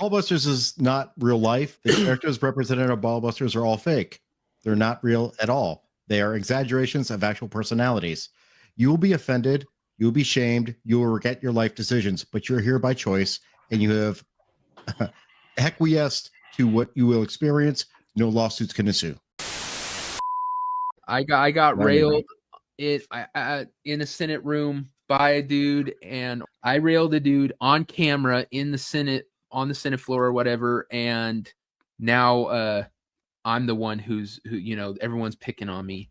Ballbusters is not real life. The characters represented on Ballbusters are all fake. They're not real at all. They are exaggerations of actual personalities. You will be offended. You will be shamed. You will regret your life decisions, but you're here by choice, and you have acquiesced to what you will experience. No lawsuits can ensue. I got railed in a Senate room by a dude, and I railed a dude on camera in the Senate, on the Senate floor or whatever, and now I'm the one who everyone's picking on me.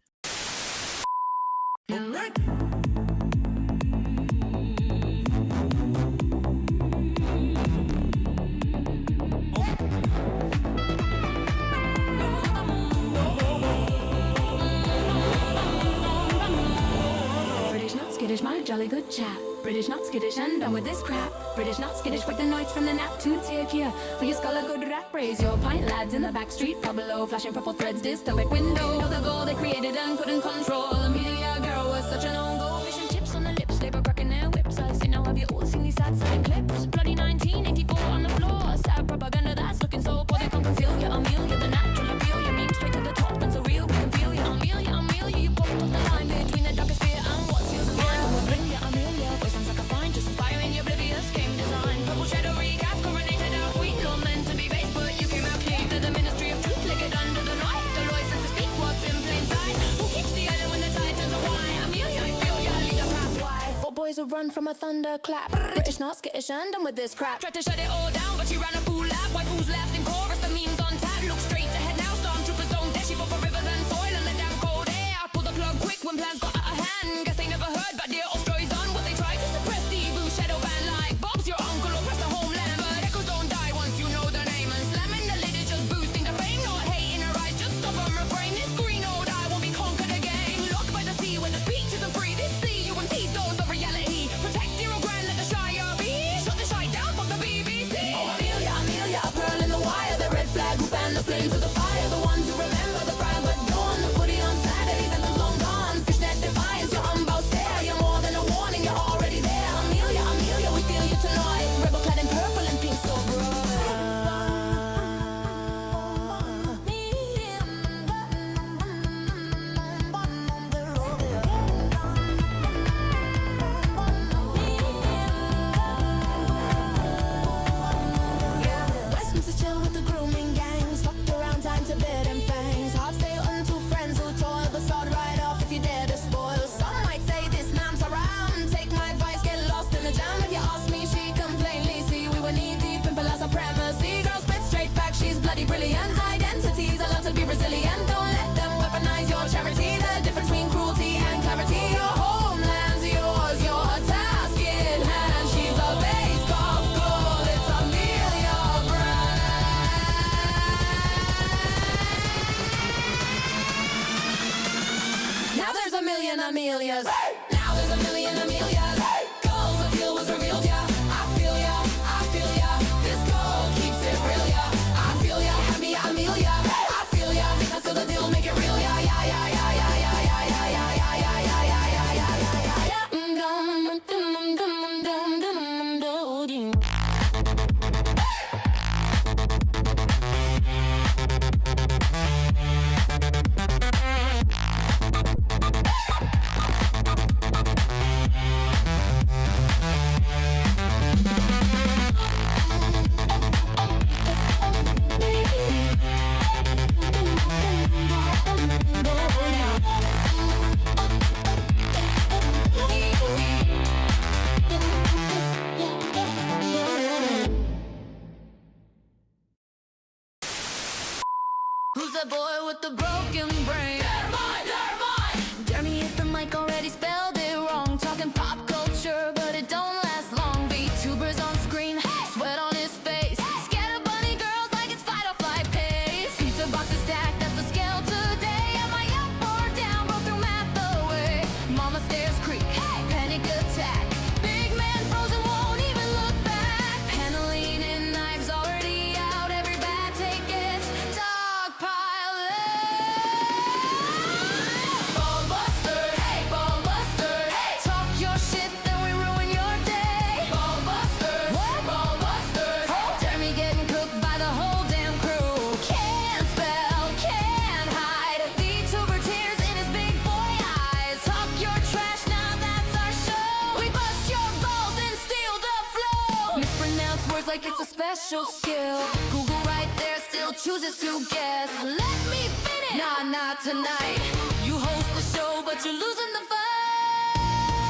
Skittish, my jolly good chap. British, not skittish, and done with this crap. British, not skittish, with the nights from the nap to take here. For your skull a good rap, raise your pint, lads in the back street. Pub below, flashing purple threads, dystopic window. The goal they created and couldn't control. Amelia girl was such an own goal. Fish and chips on the lips, they were cracking their whips. I see now, have you all seen these sad selling clips? Bloody 1984 on the floor. Sad propaganda that's looking so poor. They can't conceal you, Amelia, the natural appeal. You mean straight to the top and so real, we can feel you. Amelia, you popped off the line between the darkest fear and what's yours and mine. We'll bring you Amelia, voice sounds like a fine, just inspiring your oblivious game design. Purple shadow recast, coronated out queen, not meant to be base, but you came out clean. To the ministry of truth, lick it under the night. The license to speak what's in plain sight. Who keeps the island when the tide turns away? Amelia, I feel you, lead the path. Why? 4 boys will run from a thunderclap. British, not skittish, and done with this crap. Tried to shut it all down, but she ran a fool lap. White fools left in chorus, the memes on tap. Look straight ahead now, stormtroopers don't dare. She fought for rivers and soil and the damn cold air. Pull the plug quick when plans got out of hand. Guess they never heard about dear Australia's on what they tried to suppress. The evil shadow ban like Bob's your uncle or press the homeland. But echoes don't die once you know their name. And slamming the lid is just boosting the fame. Not hate in her eyes, just stop and refrain. This green old eye won't be conquered again. Locked by the sea where the speech isn't free. This sea you and tease those of reality. Protect your grand, let the Shire be. Shut the shy down, fuck the BBC. Oh, Amelia, a pearl in the wire. The red flag who fan the flames of the fire. The ones who remember the pride but dawn. The footy on Saturdays and the long gone. Fishnet defiance, your unbound stare. You're more than a warning, you're already there. Amelia, we feel you tonight. Rebel clad in purple and pink so bright. Westminster chill with the grooming gangs. Fucked around, time to bed and fangs. Hard stay unto friends who toil the sword right off if you dare to spoil. Some might say this man's around. Take my advice, get lost in the jam. If you ask me, she can plainly see we were knee deep in palazzo supremacy. Girl spit straight facts, she's bloody brilliant. Identities allowed to be resilient. Don't let them weaponize your charity. The difference between cruelty and clarity. Your homeland's yours, your task in hand. She's a base golf goal. It's Amelia Brand. Now there's a million Amelias. Now there's a million Amelias. Goals of you was revealed, yeah. I feel ya. This goal keeps it real, yeah. I feel ya, happy Amelia. I feel ya. I seal the deal, make it real, yeah. Who's that boy with the broken brain? Jeremy hit the mic, already spelled it wrong. Talking pop culture, but it don't last long. VTubers on screen, sweat on his face. Scatter bunny girls like it's fight or flight pace. Pizza boxes stacked, that's the scale today. Am I up or down? Go through math away. Mama stairs creak, panic attack. Big man frozen, won't even look back. Paneling in knives already out. Every bad take gets dogpile. Ballbusters, special skill. Google right there still chooses to guess. Let me finish. Nah, not tonight. You host the show, but you're losing the fight.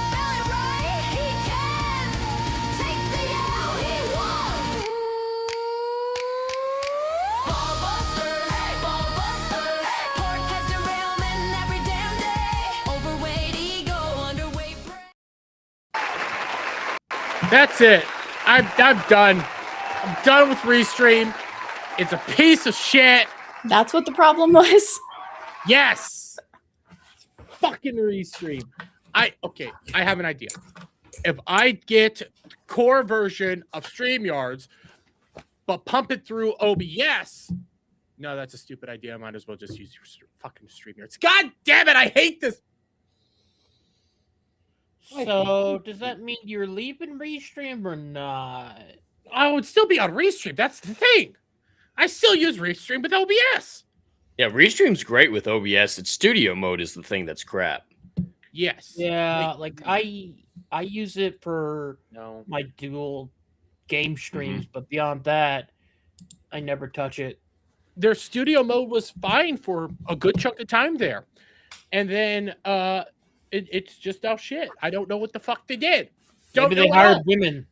Spell it right. He can take the L. He won. Ball busters, ball busters. Pork has derailment every damn day. Overweight ego, underweight brain. That's it. I'm done. I'm done with Restream. It's a piece of shit. That's what the problem was. Yes. Fucking Restream. I have an idea. If I get core version of StreamYards, but pump it through OBS. No, that's a stupid idea. I might as well just use your fucking StreamYards. God damn it, I hate this. So does that mean you're leaving Restream or not? I would still be on Restream. That's the thing. I still use Restream with OBS. Yeah, Restream's great with OBS. Its studio mode is the thing that's crap. Yes. Yeah, like I use it for No. my dual game streams, but beyond that, I never touch it. Their studio mode was fine for a good chunk of time there. And then it's just all shit. I don't know what the fuck they did. Maybe they hired women.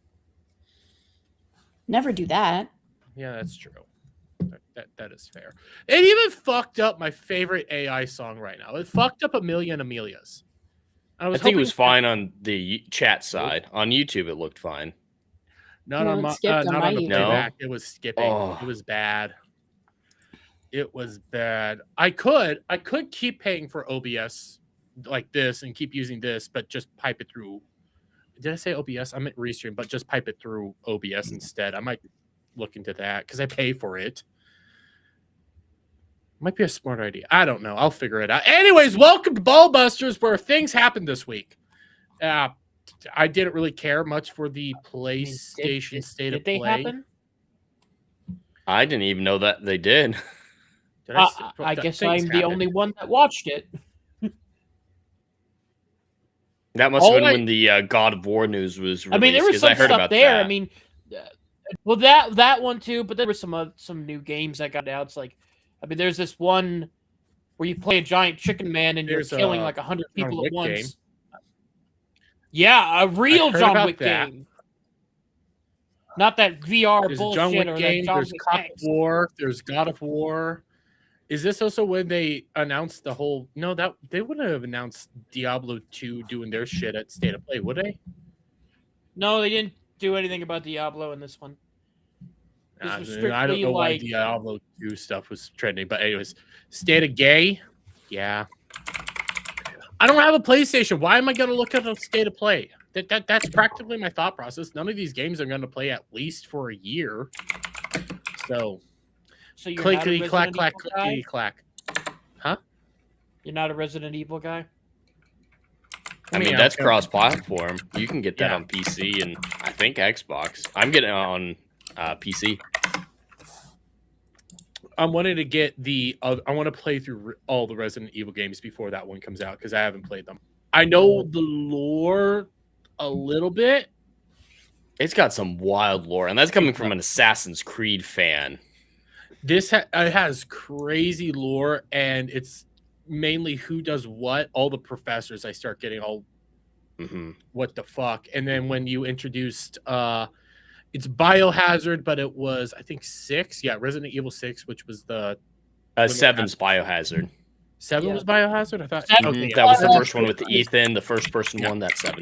Never do that. Yeah, that's true. That is fair. It even fucked up my favorite AI song right now. It fucked up A Million Amelias. I think it was fine on the chat side. On YouTube, it looked fine. Not No, on it my skipped on not my on the YouTube. playback. It was skipping. Oh. It was bad. It was bad. I could keep paying for OBS like this and keep using this, but just pipe it through. Did I say OBS? I meant Restream, but just pipe it through OBS instead. I might look into that because I pay for it. Might be a smart idea. I don't know. I'll figure it out. Anyways, welcome to Ball Busters, where things happened this week. I didn't really care much for the PlayStation State of Play. Did they happen? I didn't even know that they did. I guess I'm the only one that watched it. That must have been when the God of War news was released. I mean, there was some I heard stuff about there. that. I mean, well, that one too. But there were some new games that got out. It's like, I mean, there's this one where you play a giant chicken man and There's you're killing like 100 John people Wick at once. game. Yeah, a real heard John about Wick that. game. Not that VR There's a bullshit John Wick or game. that John There's Wick God of X. War. There's God of War. Is this also when they announced the whole? No, that they wouldn't have announced Diablo 2 doing their shit at State of Play, would they? No, they didn't do anything about Diablo in this one. This was I don't strictly know why like- Diablo 2 stuff was trending, but anyways, State of Gay, yeah. I don't have a PlayStation. Why am I going to look at a State of Play? That's practically my thought process. None of these games are going to play at least for a year. So you're not a clickety clack Resident clack Evil guy? clickety clack. Huh? You're not a Resident Evil guy? I mean, Yeah, that's okay. cross-platform. You can get that Yeah. on PC and I think Xbox. I'm getting it on PC. I'm wanting to get I want to play through all the Resident Evil games before that one comes out because I haven't played them. I know the lore a little bit. It's got some wild lore, and that's coming from an Assassin's Creed fan. This it has crazy lore, and it's mainly who does what. All the professors, I start getting all what the fuck. And then when you introduced it's Biohazard, but it was I think 6. Yeah, Resident Evil 6, which was the 7's Biohazard. 7 was Biohazard. I thought That was the first one with Ethan, the first person one. That's 7.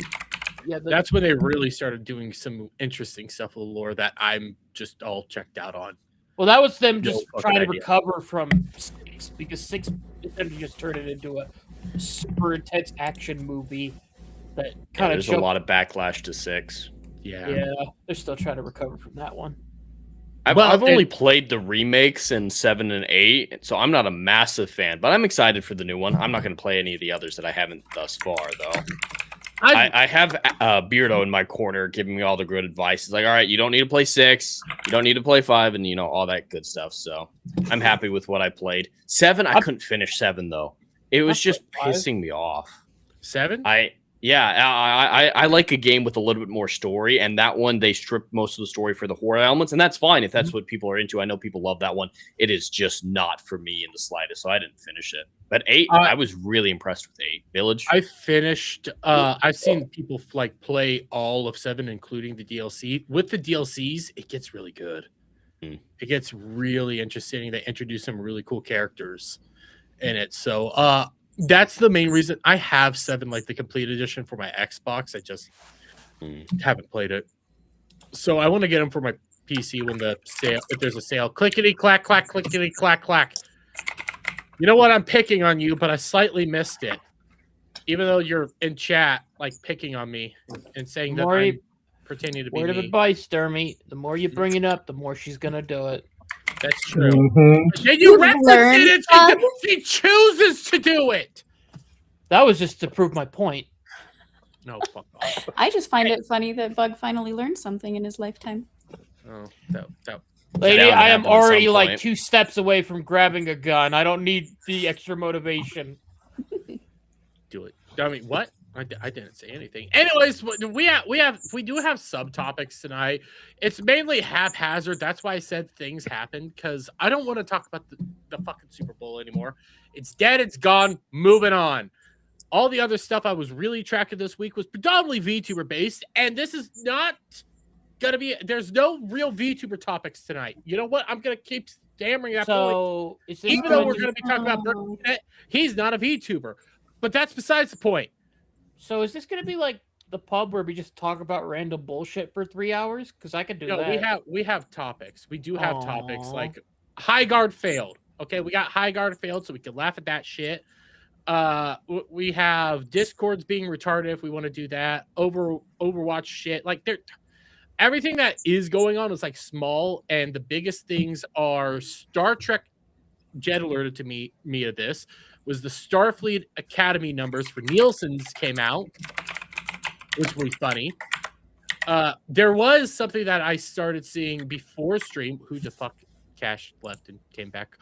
Yeah, that's when they really started doing some interesting stuff with lore that I'm just all checked out on. Well, that was them No just fucking trying to idea. recover from 6 because 6 essentially just turned it into a super intense action movie that kind of There's a lot of backlash to 6. Yeah, they're still trying to recover from that one. I've only played the remakes in 7 and 8, so I'm not a massive fan, but I'm excited for the new one. I'm not going to play any of the others that I haven't thus far, though. I have Beardo in my corner giving me all the good advice. He's like, all right, you don't need to play 6, you don't need to play 5, and, you know, all that good stuff. So I'm happy with what I played. 7, I couldn't finish 7, though. It was just pissing me off. 7? Yeah, I like a game with a little bit more story, and that one they stripped most of the story for the horror elements, and that's fine if that's what people are into. I know people love that one. It is just not for me in the slightest, so I didn't finish it. But 8, I was really impressed with 8. Village. I finished. I've seen people like play all of 7, including the DLC. With the DLCs, it gets really good. It gets really interesting. They introduce some really cool characters in it. So that's the main reason I have 7, like the complete edition for my Xbox. I just haven't played it. So I want to get them for my PC when the sale, if there's a sale. Clickety clack clack, clickety clack clack. You know what? I'm picking on you, but I slightly missed it. Even though you're in chat, like picking on me and saying that I'm pretending to be word of me. advice, Dermy. The more you bring it up, the more she's gonna do it. That's true. Then you reference it. She chooses to do it. That was just to prove my point. No, fuck off. I just find it funny that Bug finally learned something in his lifetime. Oh, that Lady, I am happen at already some like point. 2 steps away from grabbing a gun. I don't need the extra motivation. do it. I mean, what? I didn't say anything. Anyways, we do have subtopics tonight. It's mainly haphazard. That's why I said things happen, because I don't want to talk about the fucking Super Bowl anymore. It's dead. It's gone. Moving on. All the other stuff I was really tracking this week was predominantly VTuber based, and this is not gonna be. There's no real VTuber topics tonight. You know what? I'm gonna keep stammering that point. Even though we're gonna be talking about Bert, he's not a VTuber, but that's besides the point. So is this gonna be like the pub where we just talk about random bullshit for 3 hours? Because I could do that. No, we have topics. We do have topics like High Guard failed. Okay, we got High Guard failed, so we can laugh at that shit. We have Discords being retarded if we want to do that. Overwatch shit. Like everything that is going on is like small, and the biggest things are Star Trek. Jed alerted to me of this. Was the Starfleet Academy numbers for Nielsen's came out, which was funny. There was something that I started seeing before stream. Who the fuck? Cash left and came back.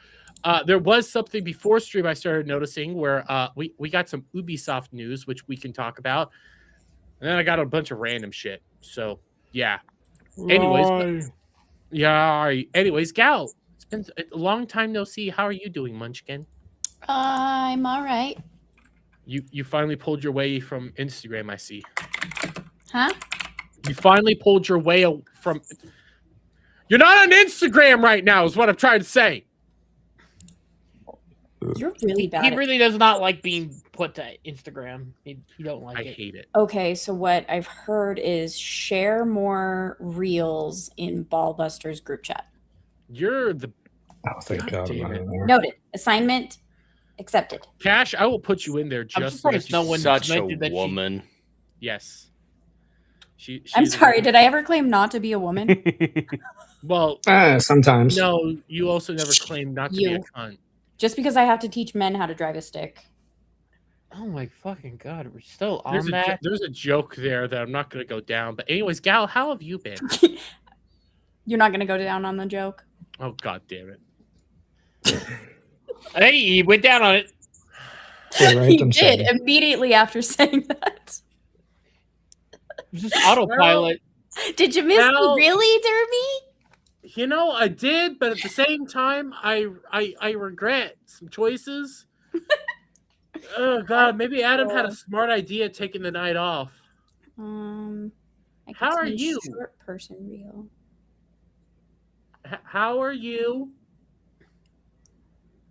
There was something before stream I started noticing where we got some Ubisoft news, which we can talk about. And then I got a bunch of random shit. So, yeah. Anyways. Anyways, Gal, it's been a long time no see. How are you doing, Munchkin? I'm all right. You finally pulled your way from Instagram, I see. Huh? You finally pulled your way from... You're not on Instagram right now, is what I'm trying to say. You're really bad. He really does not like being put to Instagram. He don't like it. I hate it. Okay, so what I've heard is share more reels in Ballbusters group chat. You're the... Oh, thank God. Noted. Assignment accepted. Cash, I will put you in there just... I'm surprised no one Such a mentioned that woman. Yes. I'm sorry, did I ever claim not to be a woman? Well, sometimes. No, you also never claimed not to be a cunt. Just because I have to teach men how to drive a stick. Oh my fucking God, we're still on that. There's a joke there that I'm not going to go down. But anyways, Gal, how have you been? You're not going to go down on the joke? Oh, God damn it. Hey, he went down on it. Right, he did immediately after saying that. Just autopilot. Did you miss me really, Derby? You know, I did, but at the same time, I regret some choices. Oh God, maybe Adam had a smart idea taking the night off. How are you? Short person reel. How are you?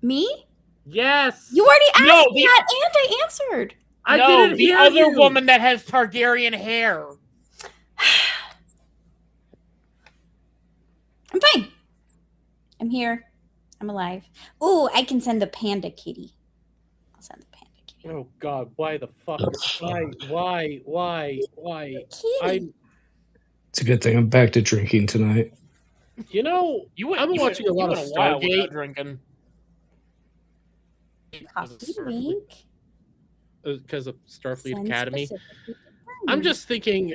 Me? Yes. You already asked me that, and I answered. I didn't the hear other you. woman that has Targaryen hair. I'm fine. I'm here. I'm alive. Ooh, I can send the panda kitty. I'll send the panda kitty. Oh God, why the fuck? Why? It's a good thing I'm back to drinking tonight. You know, I've been watching a lot of Stargate. Drinking. Coffee wink. Because of Starfleet Send Academy. specifically to I'm friends. just thinking,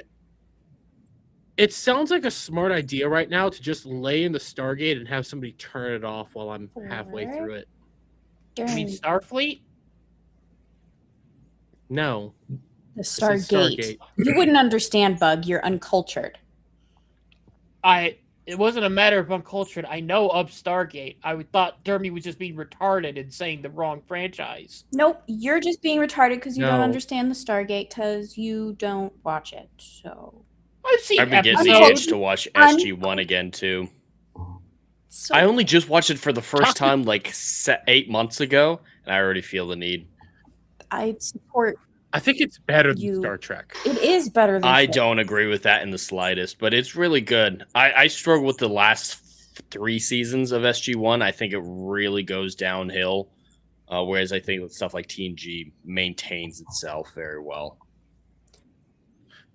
it sounds like a smart idea right now to just lay in the Stargate and have somebody turn it off while I'm halfway through it. You mean Starfleet? No. The This is Stargate. You wouldn't understand, Bug. You're uncultured. It wasn't a matter of uncultured. I know of Stargate. I thought Dermy was just being retarded and saying the wrong franchise. Nope, you're just being retarded because you don't No. understand the Stargate because you don't watch it. So I've seen I've been getting the episodes. itch to watch SG1 again too. So I only just watched it for the first time like 8 months ago, and I already feel the need. I support. I think it's better than You- Star Trek. It is better than. I Star- don't agree with that in the slightest, but it's really good. I struggle with the last 3 seasons of SG1. I think it really goes downhill, whereas I think with stuff like TNG maintains itself very well.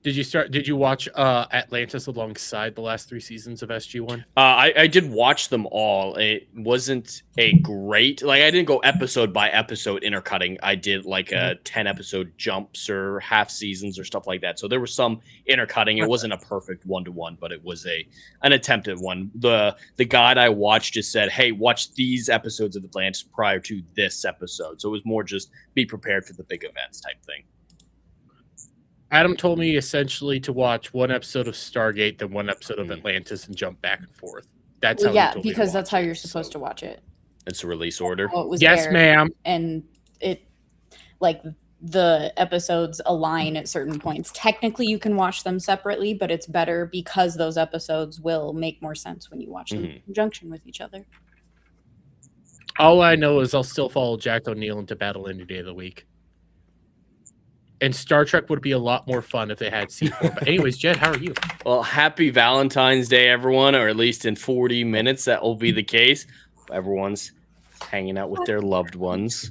Did you watch Atlantis alongside the last 3 seasons of SG1? I did watch them all. It wasn't a great, like, I didn't go episode by episode intercutting. I did like a 10 episode jumps or half seasons or stuff like that. So there was some intercutting. It wasn't a perfect 1-to-1, but it was an attempt at one. The guide I watched just said, hey, watch these episodes of Atlantis prior to this episode. So it was more just be prepared for the big events type thing. Adam told me essentially to watch 1 episode of Stargate, then 1 episode of Atlantis, and jump back and forth. That's how. yeah, he told me to because that's watch how it, you're supposed so. to watch it. It's a release order. Well, it was Yes, aired, ma'am. and it like the episodes align at certain points. Technically, you can watch them separately, but it's better because those episodes will make more sense when you watch them in conjunction with each other. All I know is I'll still follow Jack O'Neill into battle any day of the week. And Star Trek would be a lot more fun if they had C4. But anyways, Jed, how are you? Well, happy Valentine's Day, everyone, or at least in 40 minutes, that will be the case. Everyone's hanging out with their loved ones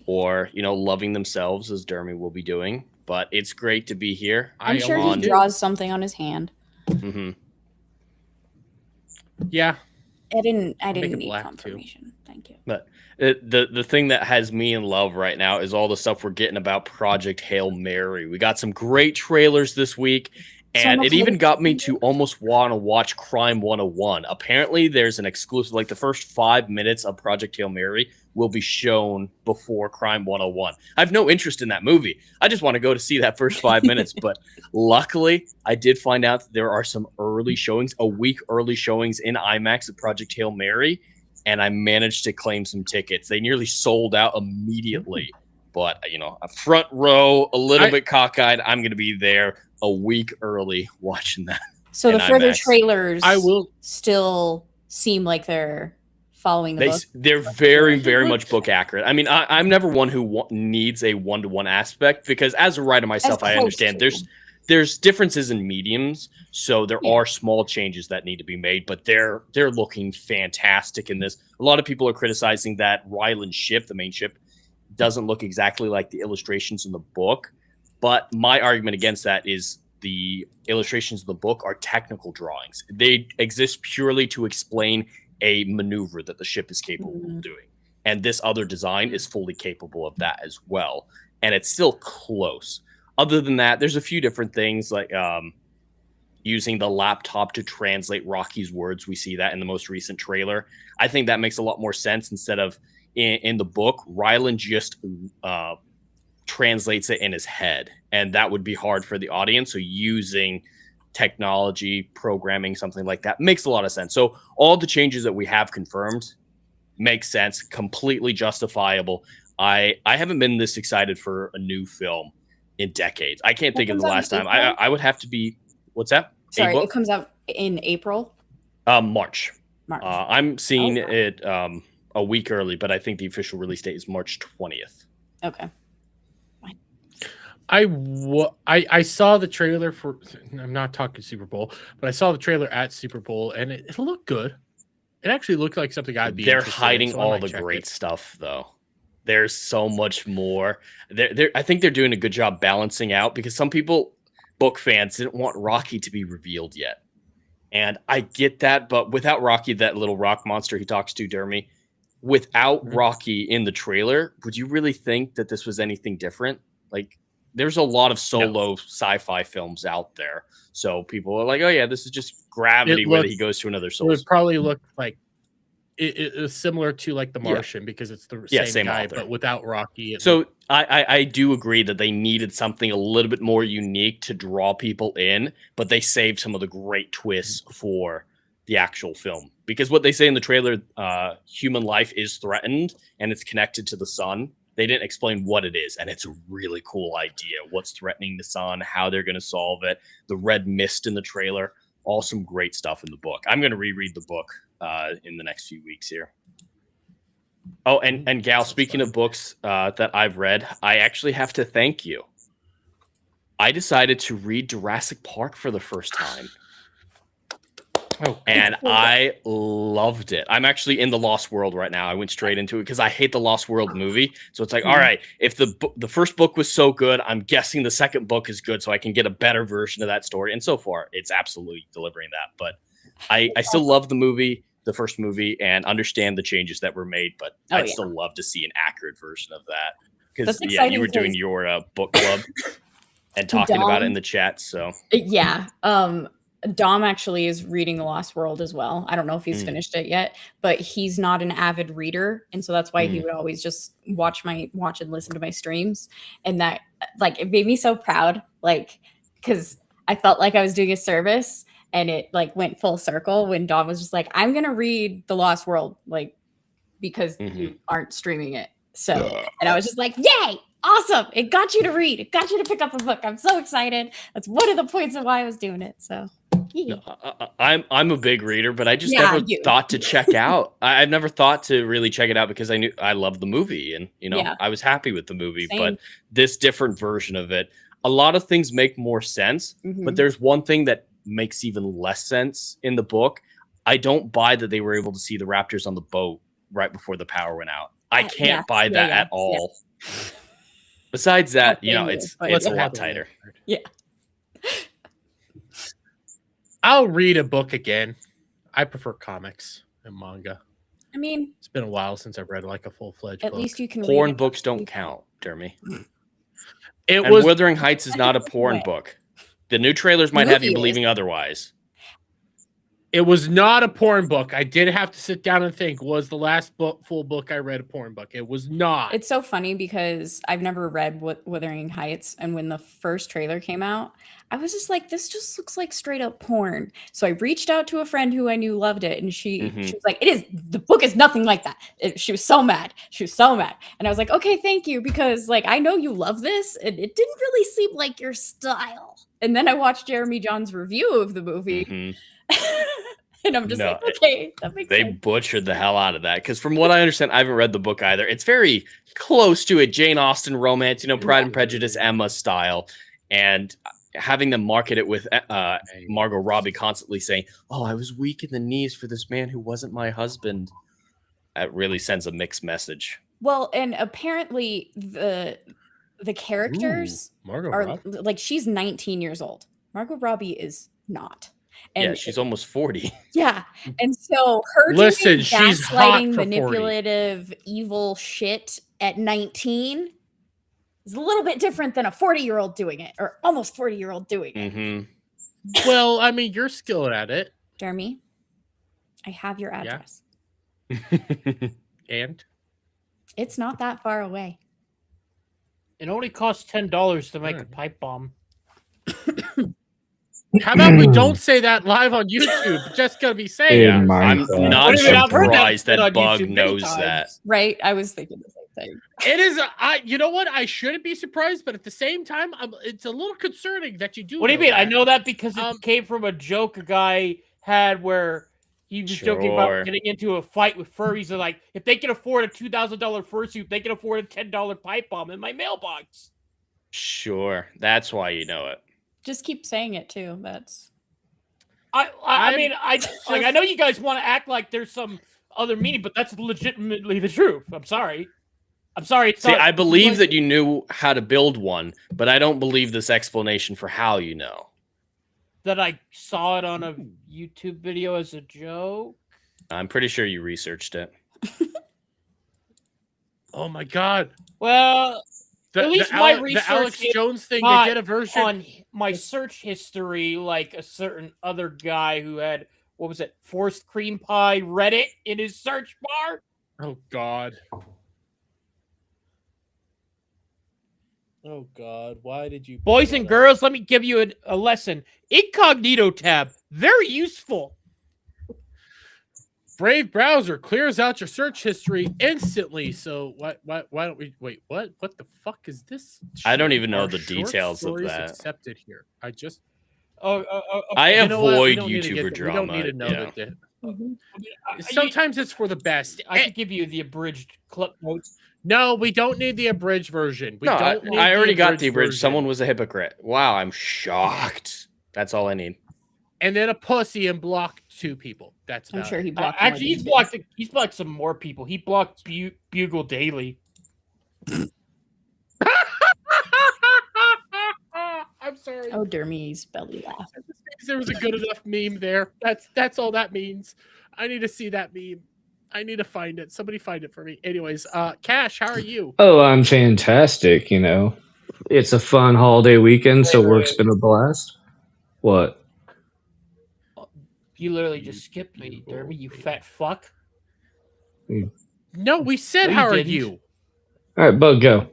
or, loving themselves, as Dermy will be doing. But it's great to be here. I'm sure almost he do. draws something on his hand. Mm-hmm. Yeah. I didn't make it need black, confirmation. Thank you. But the thing that has me in love right now is all the stuff we're getting about Project Hail Mary. We got some great trailers this week, and it even got me to almost want to watch Crime 101. Apparently, there's an exclusive, like the first 5 minutes of Project Hail Mary will be shown before Crime 101. I have no interest in that movie. I just want to go to see that first 5 minutes. But luckily, I did find out that there are some early showings, a week early showings in IMAX of Project Hail Mary. And I managed to claim some tickets. They nearly sold out immediately. But, a front row, a little bit cockeyed. I'm going to be there a week early watching that. So the in further IMAX. trailers I will. still seem like they're following the book. They're very, very much book accurate. I mean, I'm never one who needs a 1-to-1 aspect because as a writer myself, I understand there's differences in mediums, so there are small changes that need to be made, but they're looking fantastic in this. A lot of people are criticizing that Ryland's ship, the main ship, doesn't look exactly like the illustrations in the book, but my argument against that is the illustrations of the book are technical drawings. They exist purely to explain a maneuver that the ship is capable of doing, and this other design is fully capable of that as well, and it's still close. Other than that, there's a few different things like using the laptop to translate Rocky's words. We see that in the most recent trailer. I think that makes a lot more sense instead of in the book. Ryland just translates it in his head, and that would be hard for the audience. So using technology, programming, something like that makes a lot of sense. So all the changes that we have confirmed make sense, completely justifiable. I haven't been this excited for a new film in decades. I can't think of the last time. I would have to be. What's that? Sorry, April? it comes out in April. March. March. I'm seeing it a week early, but I think the official release date is March 20th. Okay. I saw the trailer for. I'm not talking Super Bowl, but I saw the trailer at Super Bowl, and it looked good. It actually looked like something I'd be. They're interested in, hiding so I all might the check great it. stuff, though. There's so much more. I think they're doing a good job balancing out because some people, book fans, didn't want Rocky to be revealed yet. And I get that, but without Rocky, that little rock monster he talks to, Dermy, without Rocky in the trailer, would you really think that this was anything different? Like, there's a lot of solo sci-fi films out there. So people are like, oh yeah, this is just Gravity where he goes to another It source. would probably look like it is similar to like The Martian because it's the same guy, author. but without Rocky. So I do agree that they needed something a little bit more unique to draw people in, but they saved some of the great twists for the actual film. Because what they say in the trailer, human life is threatened and it's connected to the sun. They didn't explain what it is, and it's a really cool idea. What's threatening the sun, how they're going to solve it, the red mist in the trailer, all some great stuff in the book. I'm going to reread the book in the next few weeks here. Oh, and Gal, speaking of books that I've read, I actually have to thank you. I decided to read Jurassic Park for the first time. And I loved it. I'm actually in the Lost World right now. I went straight into it because I hate the Lost World movie. So it's like, all right, if the first book was so good, I'm guessing the second book is good so I can get a better version of that story. And so far, it's absolutely delivering that. But I still love the movie, the first movie, and understand the changes that were made. But I'd still love to see an accurate version of that. Because, you were doing your book club and talking about it in the chat. So, yeah. Dom actually is reading The Lost World as well. I don't know if he's finished it yet, but he's not an avid reader, and so that's why he would always just watch and listen to my streams, and that like it made me so proud, like because I felt like I was doing a service, and it like went full circle when Dom was just like, "I'm gonna read The Lost World," like because you aren't streaming it. So, and I was just like, "Yay! Awesome! It got you to read. It got you to pick up a book. I'm so excited." That's one of the points of why I was doing it. So. No, I'm a big reader, but I just never thought to check out. I've never thought to really check it out because I knew I loved the movie, and I was happy with the movie. Same. But this different version of it, a lot of things make more sense. But there's one thing that makes even less sense in the book. I don't buy that they were able to see the raptors on the boat right before the power went out. I can't buy that at all. Besides that, it's a lot tighter. Yeah. I'll read a book again. I prefer comics and manga. I mean, it's been a while since I've read like a full-fledged book. At least you can porn books don't count, Jeremy. And Wuthering Heights is not a porn book. The new trailers might have you believing otherwise. It was not a porn book. I did have to sit down and think, was the last full book I read a porn book? It was not. It's so funny because I've never read Wuthering Heights, and when the first trailer came out, I was just like, this just looks like straight up porn. So I reached out to a friend who I knew loved it, and she was like, the book is nothing like that. She was so mad. And I was like, okay, thank you, because like I know you love this, and it didn't really seem like your style. And then I watched Jeremy John's review of the movie. And I'm just like, okay, that makes sense. They butchered the hell out of that. Because from what I understand, I haven't read the book either. It's very close to a Jane Austen romance, Pride and Prejudice, Emma style. And having them market it with Margot Robbie constantly saying, "Oh, I was weak in the knees for this man who wasn't my husband." That really sends a mixed message. Well, and apparently the characters are like, she's 19 years old. Margot Robbie is not. And she's almost 40. Yeah. And so her doing she's gaslighting, manipulative, evil shit at 19 is a little bit different than a 40-year-old doing it, or almost 40-year-old doing it. Well, I mean, you're skilled at it. Jeremy, I have your address. And? It's not that far away. It only costs $10 to make a pipe bomb. How about we don't say that live on YouTube? Just gonna be saying. I'm not surprised that Bug knows that. Right? I was thinking the same thing. It is. You know what? I shouldn't be surprised, but at the same time, it's a little concerning that you do. What do you mean? I know that because it came from a joke a guy had where he was joking about getting into a fight with furries. They're like, if they can afford a $2,000 fursuit, they can afford a $10 pipe bomb in my mailbox. Sure, that's why you know it. Just keep saying it too. That's. I mean, I know you guys want to act like there's some other meaning, but that's legitimately the truth. I'm sorry. See, I believe that you knew how to build one, but I don't believe this explanation for how you know. That I saw it on a YouTube video as a joke. I'm pretty sure you researched it. Oh my god! Well. At least my research, the Alex Jones thing, they did a version on my search history, like a certain other guy who had what was it? Forced cream pie Reddit in his search bar. Oh God. Oh God, why did you? Boys and girls, let me give you a lesson. Incognito tab, very useful. Brave browser clears out your search history instantly. So why don't we wait? What the fuck is this? I don't even know Are the short details of stories that. Accepted here. I just Okay. I you know what? We avoid don't need to YouTuber get- drama. We don't need to know yeah. that. Mhm. Sometimes it's for the best. I could give you the abridged clip notes. No, we don't need the abridged version. We No, don't need I already got the abridged bridge. version. Someone was a hypocrite. Wow, I'm shocked. That's all I need. And then a pussy and blocked 2 people. That's I'm about sure it. he blocked. more Actually, than he's blocked some more people. He blocked Bugle Daily. I'm sorry. Oh, Dermy's belly laugh. There was a good enough meme there. That's all that means. I need to see that meme. I need to find it. Somebody find it for me. Anyways, Cash, how are you? Oh, I'm fantastic. You know, it's a fun holiday weekend, so work's been a blast. What? You literally just skipped me, Derby, you fat fuck. No, we said No, you how are didn't. you? All right, Bug, go.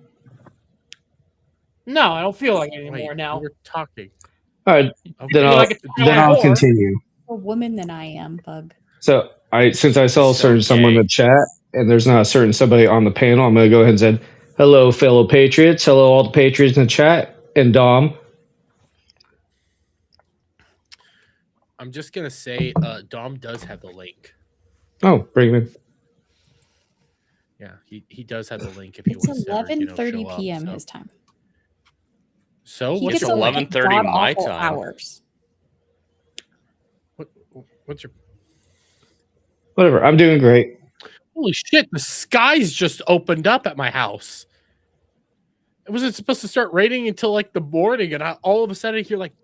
No, I don't feel like it anymore Wait, now. we were talking. All right, Okay. then feel I'll like a then I'll whore. continue. A woman than I am, Bug. So, since I saw a So certain someone in gay. the chat, and there's not a certain somebody on the panel, I'm going to go ahead and say, hello, fellow patriots. Hello, all the patriots in the chat, and Dom. I'm just gonna say, Dom does have the link. Oh, bring him in. Yeah, he does have the link if he It's wants to ever, 11:30 show up, p.m. so. his time. So He what's It's gets your up at 11:30 my god-awful time. Hours. what's your Whatever, I'm doing great. holy shit? The skies just opened up at my house. It wasn't supposed to start raining until like the morning, and all of a sudden I hear like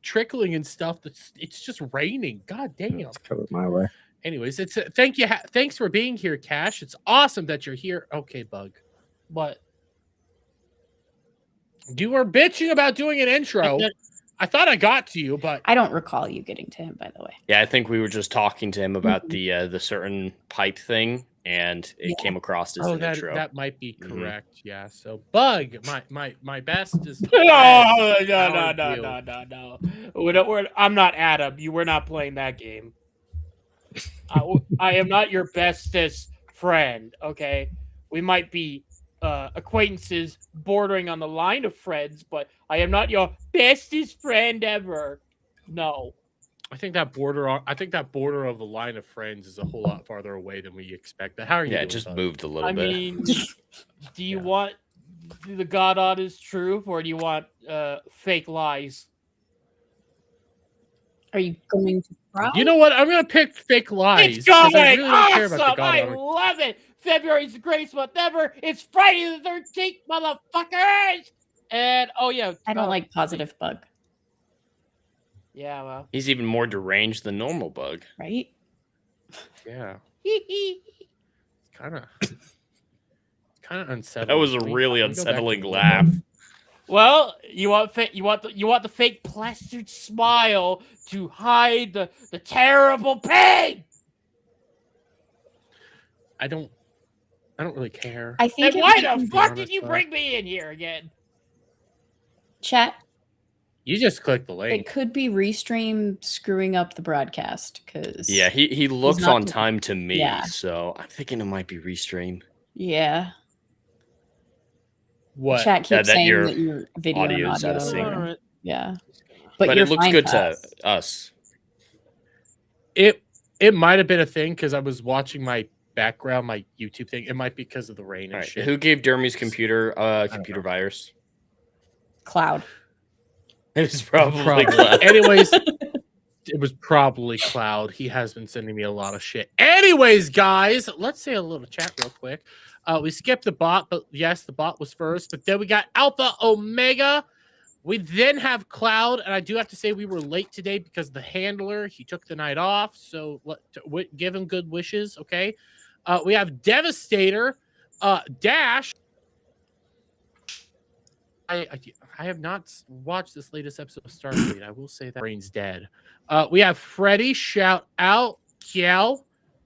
trickling and stuff. It's just raining. God damn. It's coming my way. Anyways, it's thanks for being here, Cash. It's awesome that you're here. Okay, Bug. But You were bitching about doing an intro. I thought I got to you, but I don't recall you getting to him, by the way. Yeah, I think we were just talking to him about the certain pipe thing, and it came across as an intro. that might be correct. Yeah. So Bug, my best is no. I'm not Adam. We're not playing that game. I am not your bestest friend. Okay, we might be acquaintances bordering on the line of friends, but I am not your bestest friend ever. No. I think that border of the line of friends is a whole lot farther away than we expected. How are you? Yeah, doing, it just Bug? moved a little I bit. mean, do you want the God honest truth, or do you want fake lies? Are you going to cry? You know what? I'm gonna pick fake lies. It's 'cause going I really don't care about the awesome! God I honest. love it! February's the greatest month ever! It's Friday the 13th, motherfuckers! And, oh yeah. I don't like positive Bug, Yeah, well. He's even more deranged than normal Bug. right? Yeah. Kind of unsettling. That was a Can we- really can we go back to unsettling the- laugh. Well, you want the fake plastered smile to hide the terrible pain. I don't really care. I think And it why might the be- fuck honest, did you Bug. bring me in here again? chat. You just click the It link. could be Restream screwing up the broadcast because Yeah, he looks not on doing- time to me, Yeah. so I'm thinking it might be Restream. yeah. What? Chat keeps that saying your that your video and audio is out audio. of sync. are- Yeah, But you're it looks fine good to to us. us. It might have been a thing because I was watching my background, my YouTube thing. It might be because of the rain and All right, shit. who gave Dermy's computer computer virus? Cloud. It was probably Probably. Cloud. Anyways, it was probably Cloud. He has been sending me a lot of shit. Anyways, guys, let's say a little chat real quick. We skipped the bot, but yes, the bot was first. But then we got Alpha Omega. We then have Cloud, and I do have to say we were late today because the handler, he took the night off. So give him good wishes, okay? We have Devastator, Dash, I have not watched this latest episode of Starfleet. I will say that brain's dead. We have Freddie, shout out GHAL,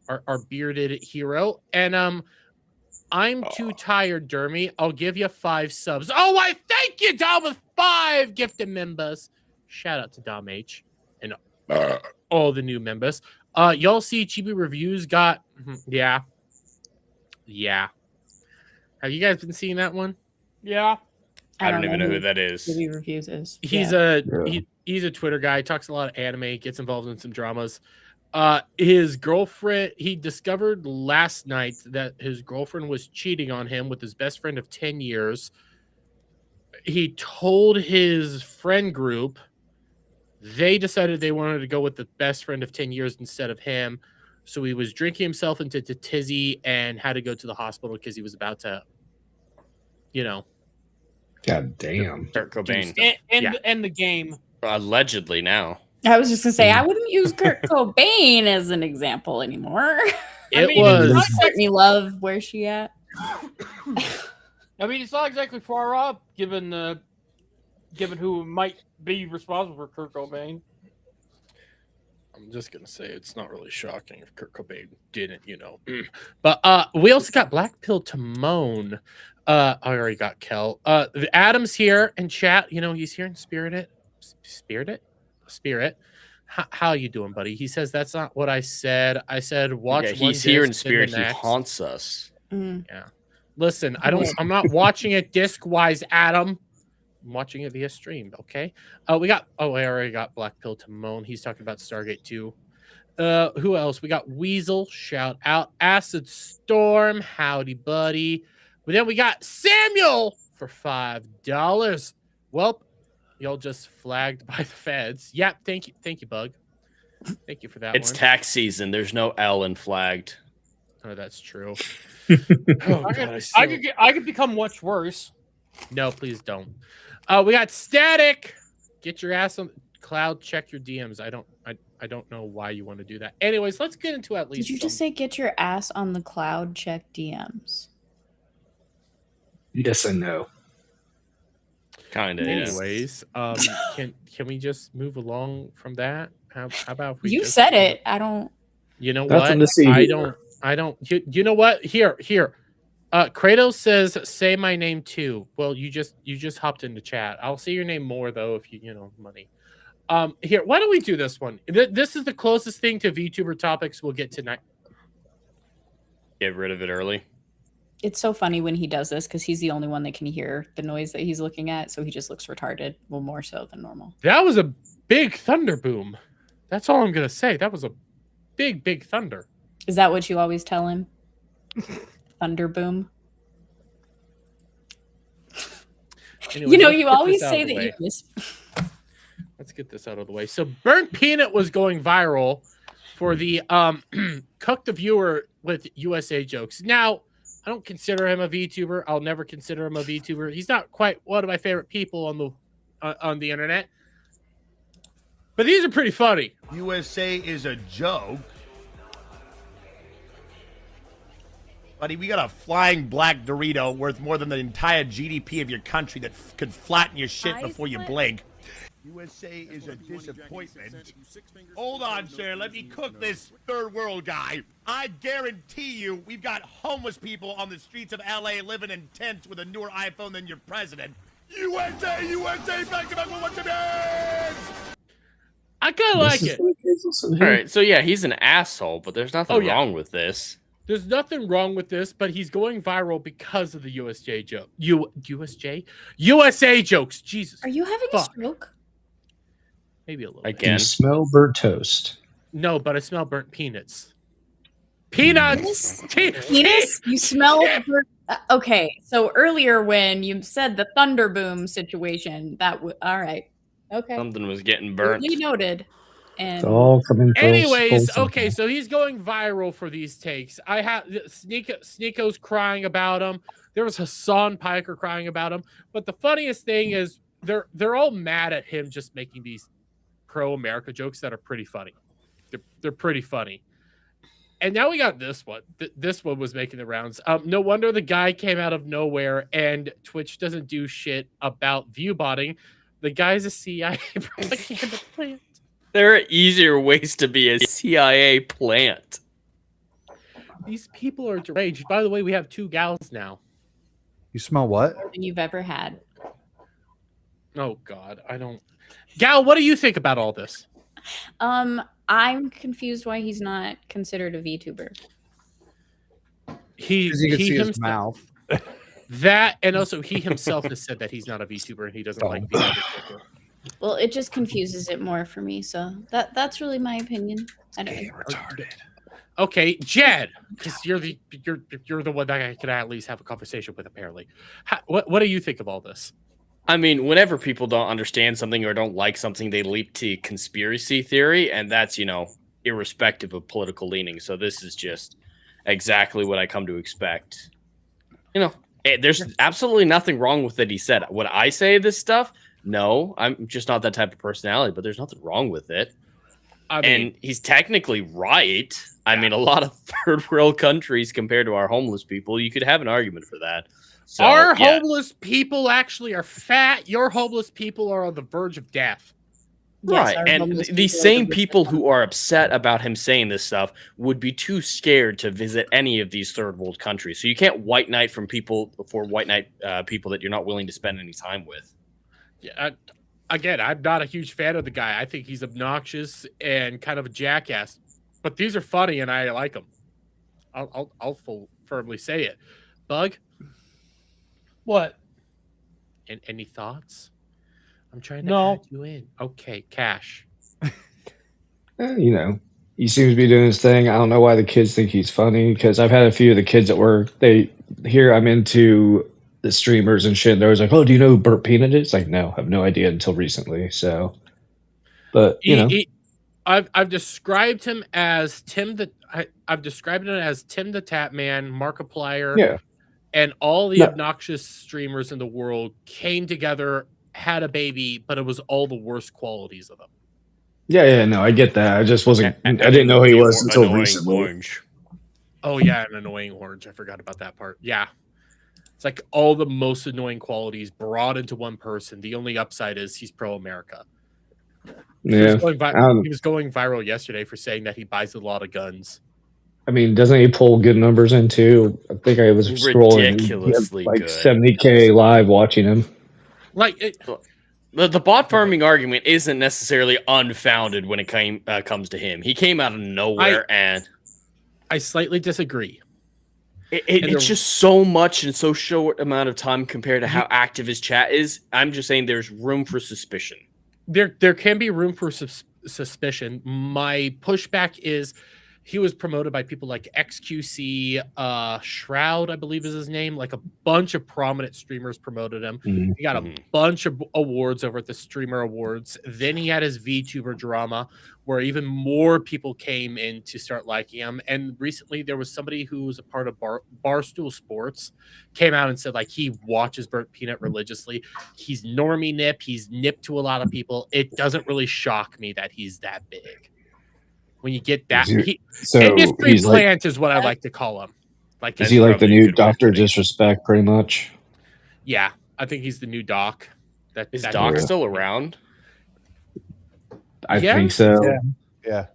our bearded hero, and I'm too tired, Dermy. I'll give you 5 subs. Oh, I thank you, Dom, with 5 gifted members. Shout out to Dom H and all the new members. Y'all see Chibi Reviews got yeah. Have you guys been seeing that one? Yeah. I don't even know who that is. Chibi Reviews is. He's he's a Twitter guy. Talks a lot of anime. Gets involved in some dramas. His girlfriend, he discovered last night that his girlfriend was cheating on him with his best friend of 10 years. He told his friend group. They decided they wanted to go with the best friend of 10 years instead of him. So he was drinking himself into a tizzy and had to go to the hospital because he was about to, God damn. Kurt Cobain. And the game. Allegedly now. I was just gonna say I wouldn't use Kurt Cobain as an example anymore. Was Courtney Love. Where's she at? I mean, it's not exactly far off, given who might be responsible for Kurt Cobain. I'm just gonna say it's not really shocking if Kurt Cobain didn't, But we also got Black Pill Timon. I already got Kel. Adam's here in chat. He's here in spirit. How you doing, buddy? He says that's not what I said. I said watch. Yeah, he's here in spirit. He haunts us. Yeah. Listen, I'm not watching it disc wise, Adam. I'm watching it via stream. Okay. I already got Black Pill Timon. He's talking about Stargate 2. Who else? We got Weasel. Shout out. Acid Storm. Howdy, buddy. But then we got Samuel for $5. Well, y'all just flagged by the feds. Yep. Thank you, Bug. Thank you for that. It's tax season. There's no L in flagged. Oh, that's true. I could become much worse. No, please don't. We got Static. Get your ass on Cloud. Check your DMs. I don't know why you want to do that. Anyways, let's get into at least. Did you just say get your ass on the cloud? Check DMs. Yes and no. Kind of. Anyways, can we just move along from that? How about if we? You said it. I don't. You know Nothing what? to see I here. don't. You know what? Here. Kratos says, "Say my name too." Well, you just hopped into chat. I'll say your name more though if you money. Here, why don't we do this one? This is the closest thing to VTuber topics we'll get tonight. Get rid of it early. It's so funny when he does this because he's the only one that can hear the noise that he's looking at, so he just looks retarded. Well, more so than normal. That was a big thunder boom. That's all I'm gonna say. That was a big thunder. Is that what you always tell him? Thunder boom. Anyways, You always say that you miss. Let's get this out of the way. So Burnt Peanut was going viral for the Cook the Viewer with USA jokes. Now, I don't consider him a VTuber. I'll never consider him a VTuber. He's not quite one of my favorite people on the internet. But these are pretty funny. USA is a joke. Buddy, we got a flying black Dorito worth more than the entire GDP of your country that could flatten your shit before you blink. USA is a disappointment. Hold on, sir. Let me cook this third world guy. I guarantee you we've got homeless people on the streets of LA living in tents with a newer iPhone than your president. USA, USA, back to back with what you mean! I kind of like it. All right, so yeah, he's an asshole, but there's nothing wrong with this. There's nothing wrong with this, but he's going viral because of the USA joke. USA jokes. Jesus. Are you having a stroke? Maybe a little. Again. You smell burnt toast. No, but I smell burnt peanuts. Peanuts. Penis? You smell. Okay, so earlier when you said the thunder boom situation, all right. Okay. Something was getting burnt. You noted. And It's all coming. anyways, okay, so he's going viral for these takes. I have Sneeko's crying about him. There was Hassan Piker crying about him. But the funniest thing is they're all mad at him just making these pro-America jokes that are pretty funny. They're pretty funny. And now we got this one. This one was making the rounds. No wonder the guy came out of nowhere, and Twitch doesn't do shit about view botting. The guy's a CIA propaganda plant. There are easier ways to be a CIA plant. These people are deranged. By the way, we have 2 gals now. You smell what? More than you've ever had. Oh God, I don't. Gal, what do you think about all this? I'm confused why he's not considered a VTuber. He Because you can see his himself, mouth. that, and also he himself has said that he's not a VTuber and he doesn't like VTuber. Well, it just confuses it more for me. So that's really my opinion. I don't know. Retarded. Okay, Jed, because you're the one that I could at least have a conversation with. Apparently, what do you think of all this? I mean, whenever people don't understand something or don't like something, they leap to conspiracy theory, and that's, irrespective of political leaning. So this is just exactly what I come to expect. There's absolutely nothing wrong with it. He said, would I say this stuff? No, I'm just not that type of personality, but there's nothing wrong with it. And he's technically right. I mean, a lot of third world countries compared to our homeless people, you could have an argument for that. So, our homeless people actually are fat. Your homeless people are on the verge of death. Right. And these same people who are upset about him saying this stuff would be too scared to visit any of these third world countries. So you can't white knight people that you're not willing to spend any time with. Yeah. Again, I'm not a huge fan of the guy. I think he's obnoxious and kind of a jackass. But these are funny, and I like them. I'll firmly say it. Bug? What? And any thoughts? I'm trying to add you in. Okay, Cash. He seems to be doing his thing. I don't know why the kids think he's funny, because I've had a few of the kids at work. They hear I'm into the streamers and shit. And they're always like, "Oh, do you know who Burt Peanut is?" Like, no, I have no idea until recently. So, but I've described him as I've described him as Tim the Tap Man, Markiplier, yeah. And all the obnoxious streamers in the world came together, had a baby, but it was all the worst qualities of them. Yeah, no, I get that. I just wasn't. I didn't know who he was until recently. Orange. Oh yeah, an annoying orange. I forgot about that part. Yeah, it's like all the most annoying qualities brought into one person. The only upside is he's pro-America. Yeah, he was going viral yesterday for saying that he buys a lot of guns. I mean, doesn't he pull good numbers in too? I think I was scrolling. Ridiculously like good. 70K live watching him. The bot farming argument isn't necessarily unfounded when it comes to him. He came out of nowhere, and I slightly disagree. It's just so much in so short amount of time compared to how active his chat is. I'm just saying there's room for suspicion. There can be room for suspicion. My pushback is he was promoted by people like XQC, Shroud, I believe is his name. Like a bunch of prominent streamers promoted him. Mm-hmm. He got a bunch of awards over at the Streamer Awards. Then he had his VTuber drama where even more people came in to start liking him. And recently there was somebody who was a part of Barstool Sports came out and said like he watches Burnt Peanut religiously. He's normie nip. He's nip to a lot of people. It doesn't really shock me that he's that big. When you get that, industry plant is what I like to call him. Like, is he like the new Dr. Disrespect, pretty much? Yeah, I think he's the new Doc. Is Doc still around? I think so. Yeah.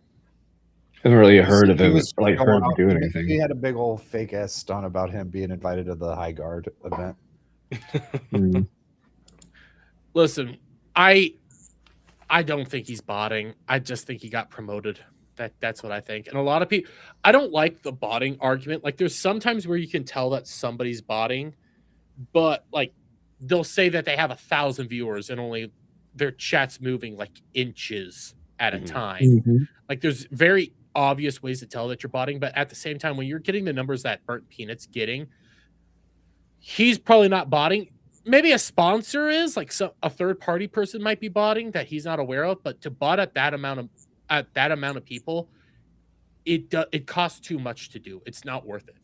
Haven't really heard of him. Heard him doing anything. He had a big old fake ass stunt about him being invited to the High Guard event. Listen, I don't think he's botting. I just think he got promoted. That's what I think. And a lot of people, I don't like the botting argument. Like there's sometimes where you can tell that somebody's botting, but like they'll say that they have 1,000 viewers and only their chat's moving like inches at a time. Like there's very obvious ways to tell that you're botting, but at the same time, when you're getting the numbers that Burnt Peanut's getting, he's probably not botting. Maybe a sponsor is, like a third party person might be botting that he's not aware of, but to bot at that amount of people, it costs too much to do. It's not worth it.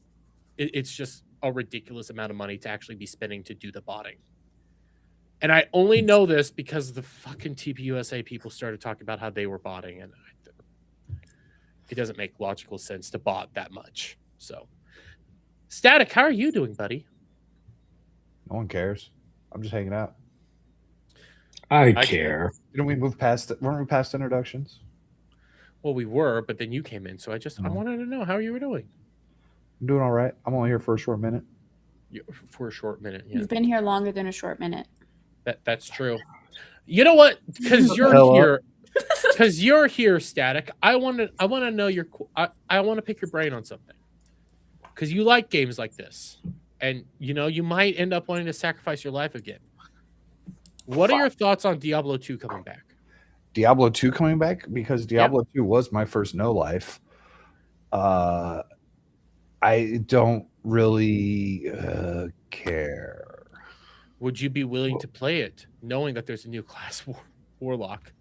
It's just a ridiculous amount of money to actually be spending to do the botting. And I only know this because the fucking TPUSA people started talking about how they were botting, and it doesn't make logical sense to bot that much. So, Static, how are you doing, buddy? No one cares. I'm just hanging out. I care. Didn't we move past it? Weren't we past introductions? Well, we were, but then you came in, so I wanted to know how you were doing. I'm doing all right. I'm only here for a short minute. For a short minute, yeah. You've been here longer than a short minute. That's true. You know what? Because you're here. Because you're here, Static. I want to know your. I want to pick your brain on something. Because you like games like this, and you might end up wanting to sacrifice your life again. What are your thoughts on Diablo 2 coming back? Diablo 2 coming back? Because Diablo 2 was my first no life. I don't really care. Would you be willing to play it, knowing that there's a new class warlock?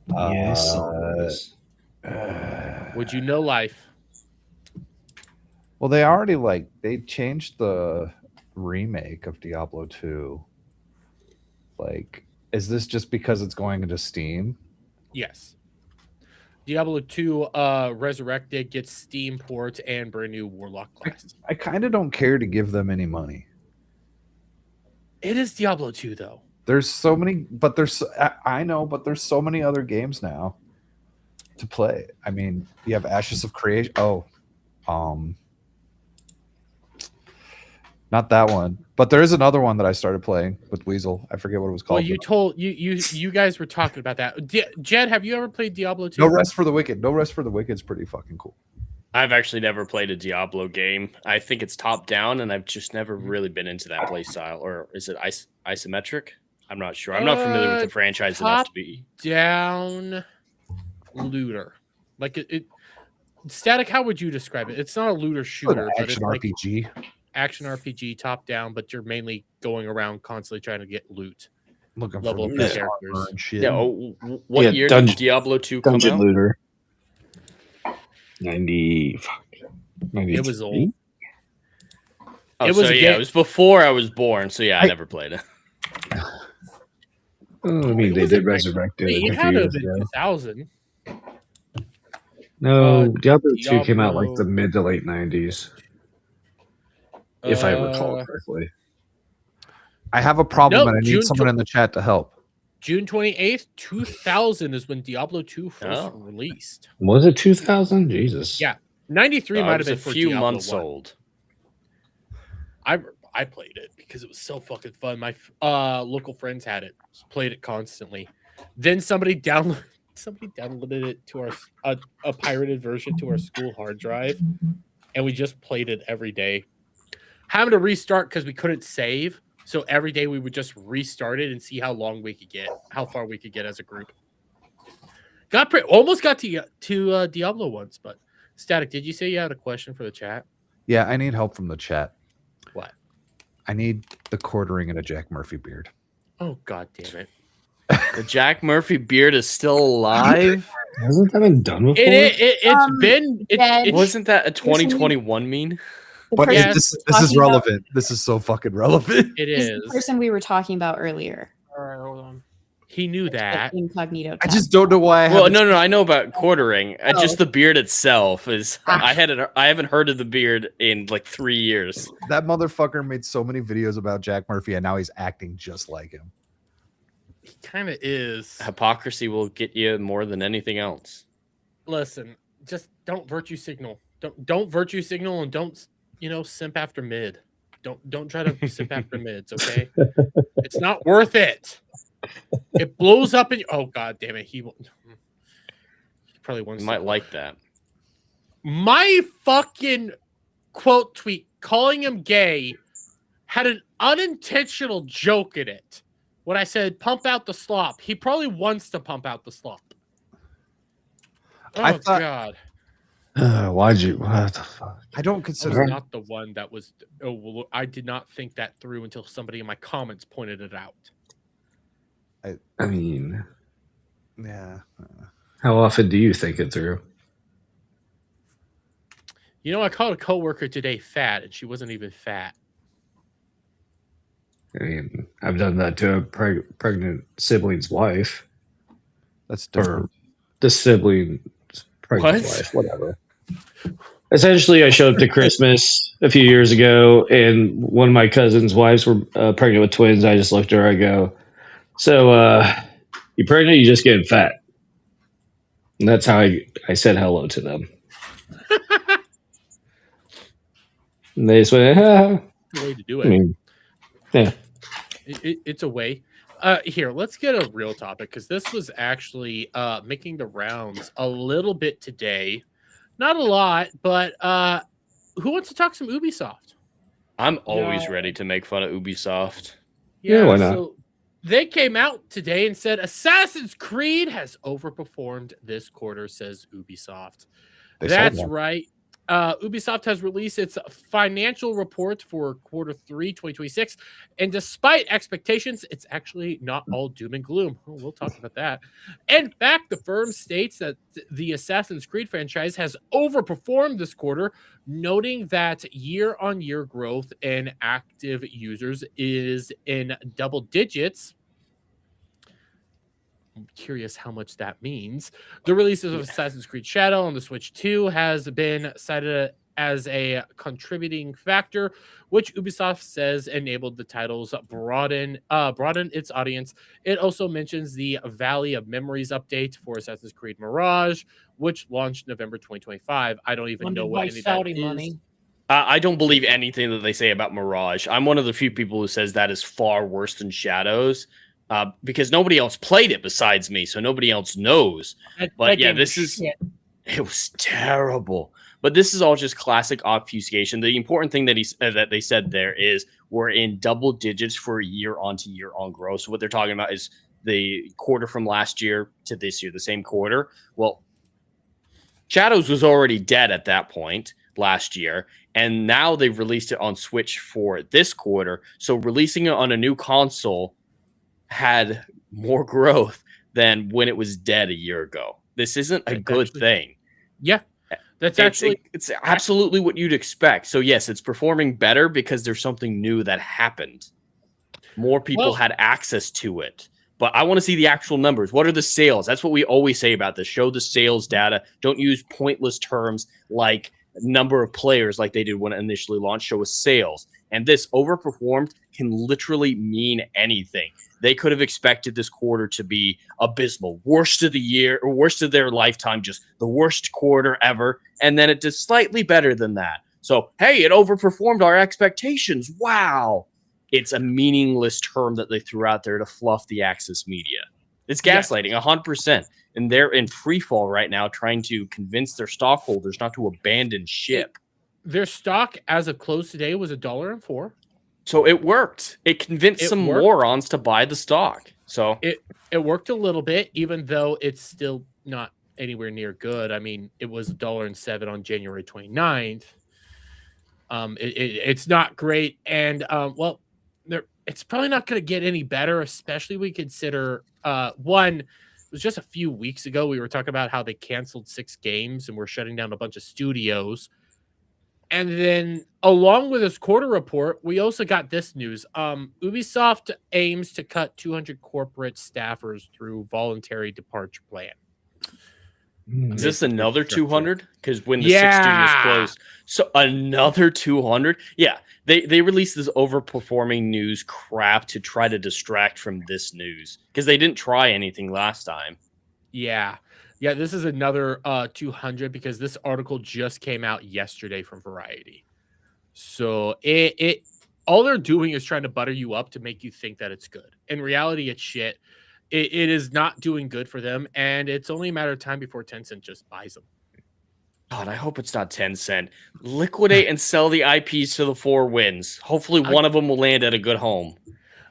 Yes. Would you know life? Well, they already they changed the remake of Diablo 2. Is this just because it's going into Steam? Yes. Diablo 2 Resurrected gets Steam port and brand new warlock class. I kind of don't care to give them any money. It is Diablo 2 though. There's so many, but I know, but there's so many other games now to play. I mean, you have Ashes of Creation. Not that one, but there is another one that I started playing with Weasel. I forget what it was called. Well, you guys were talking about that. Jed, have you ever played Diablo 2? No Rest for the Wicked. No Rest for the Wicked is pretty fucking cool. I've actually never played a Diablo game. I think it's top down, and I've just never really been into that play style. Or is it isometric? I'm not sure. I'm not familiar with the franchise enough to be down looter. Static. How would you describe it? It's not a looter shooter, but it's RPG. Action RPG, top down, but you're mainly going around constantly trying to get loot. Looking level for up the characters. and shit. Yeah. What year did Diablo 2 come Dungeon out? Looter. 90. It was old. Oh, it was before I was born. So I never played it. Oh, I mean, they did resurrect it. It had to have been 2000. No, Diablo 2 came out the mid to late 90s. If I recall correctly. I have a problem and I need someone in the chat to help. June 28th, 2000 is when Diablo 2 first released. Was it 2000? Jesus. Yeah. 93 might have been a few Diablo months 1. old. I played it because it was so fucking fun. My local friends had it, played it constantly. Then somebody downloaded it to a pirated version to our school hard drive, and we just played it every day. Having to restart because we couldn't save, so every day we would just restart it and see how long we could get, how far we could get as a group. Almost got to Diablo once, but Static, did you say you had a question for the chat? Yeah, I need help from the chat. What? I need the quartering and a Jack Murphy beard. Oh, god damn it. The Jack Murphy beard is still alive? Hasn't that been done before? Wasn't that a 2021 meme? But this is relevant. This is so fucking relevant. It is. The person we were talking about earlier. All right, hold on. He knew that. Incognito tab. I just don't know why. No. I know about quartering. Just the beard itself is. I haven't heard of the beard in 3 years. That motherfucker made so many videos about Jack Murphy, and now he's acting just like him. He kind of is. Hypocrisy will get you more than anything else. Listen, just don't virtue signal. Don't virtue signal, and don't simp after mid. Don't try to simp after mids. Okay, it's not worth it. It blows up in. Oh god damn it! He probably wants. You might like that. My fucking quote tweet calling him gay had an unintentional joke in it. When I said pump out the slop, he probably wants to pump out the slop. Oh god! What the fuck? I don't I consider. was not the one that was. Oh, well, I did not think that through until somebody in my comments pointed it out. I mean, yeah. How often do you think it through? I called a coworker today fat, and she wasn't even fat. I mean, I've done that to a pregnant sibling's wife. That's different. the sibling pregnant What? wife, whatever. Essentially, I showed up to Christmas a few years ago, and one of my cousin's wives were pregnant with twins. I just looked at her. I go, "So, you pregnant? You just getting fat?" And that's how I said hello to them. And they just went, The way to do it. I mean, yeah. It's a way. Here, let's get a real topic because this was actually making the rounds a little bit today. Not a lot, but who wants to talk some Ubisoft? I'm always ready to make fun of Ubisoft. Yeah, why not? So they came out today and said Assassin's Creed has overperformed this quarter, says Ubisoft. That's right. Ubisoft has released its financial report for quarter 3, 2026. And despite expectations, it's actually not all doom and gloom. We'll talk about that. In fact, the firm states that the Assassin's Creed franchise has overperformed this quarter, noting that year-on-year growth in active users is in double digits. I'm curious how much that means. The release of Assassin's Creed Shadow on the Switch 2 has been cited as a contributing factor, which Ubisoft says enabled the titles broaden its audience. It also mentions the Valley of Memories update for Assassin's Creed Mirage, which launched November 2025. I don't even know what any of that is. I don't believe anything that they say about Mirage. I'm one of the few people who says that is far worse than Shadows. Because nobody else played it besides me, so nobody else knows. But yeah, it was terrible. But this is all just classic obfuscation. The important thing that they said there is we're in double digits for year on growth. So what they're talking about is the quarter from last year to this year, the same quarter. Well, Shadows was already dead at that point last year, and now they've released it on Switch for this quarter. So releasing it on a new console had more growth than when it was dead a year ago. This isn't a good thing. Yeah, it's absolutely what you'd expect. So yes, it's performing better because there's something new that happened. More people had access to it. But I want to see the actual numbers. What are the sales? That's what we always say about this. Show the sales data. Don't use pointless terms like number of players like they did when it initially launched. Show us sales. And this overperformed can literally mean anything. They could have expected this quarter to be abysmal, worst of the year, or worst of their lifetime, just the worst quarter ever. And then it did slightly better than that. So, hey, it overperformed our expectations. Wow. It's a meaningless term that they threw out there to fluff the Axis media. It's gaslighting 100%. And they're in free fall right now trying to convince their stockholders not to abandon ship. Their stock as of close today was $1.04. So it worked. It convinced some morons to buy the stock. So it worked a little bit, even though it's still not anywhere near good. I mean, it was $1.07 on January 29th. It's not great. And it's probably not going to get any better, especially we consider one. It was just a few weeks ago. We were talking about how they canceled 6 games and we're shutting down a bunch of studios. And then along with this quarter report, we also got this news. Ubisoft aims to cut 200 corporate staffers through voluntary departure plan. Is this another 200? Because when the 6 studios closed. So another 200? Yeah. They released this overperforming news crap to try to distract from this news. Because they didn't try anything last time. Yeah. Yeah, this is another 200 because this article just came out yesterday from Variety. So it all they're doing is trying to butter you up to make you think that it's good. In reality, it's shit. It is not doing good for them, and it's only a matter of time before Tencent just buys them. God, I hope it's not Tencent. Liquidate and sell the IPs to the 4 wins. Hopefully one of them will land at a good home.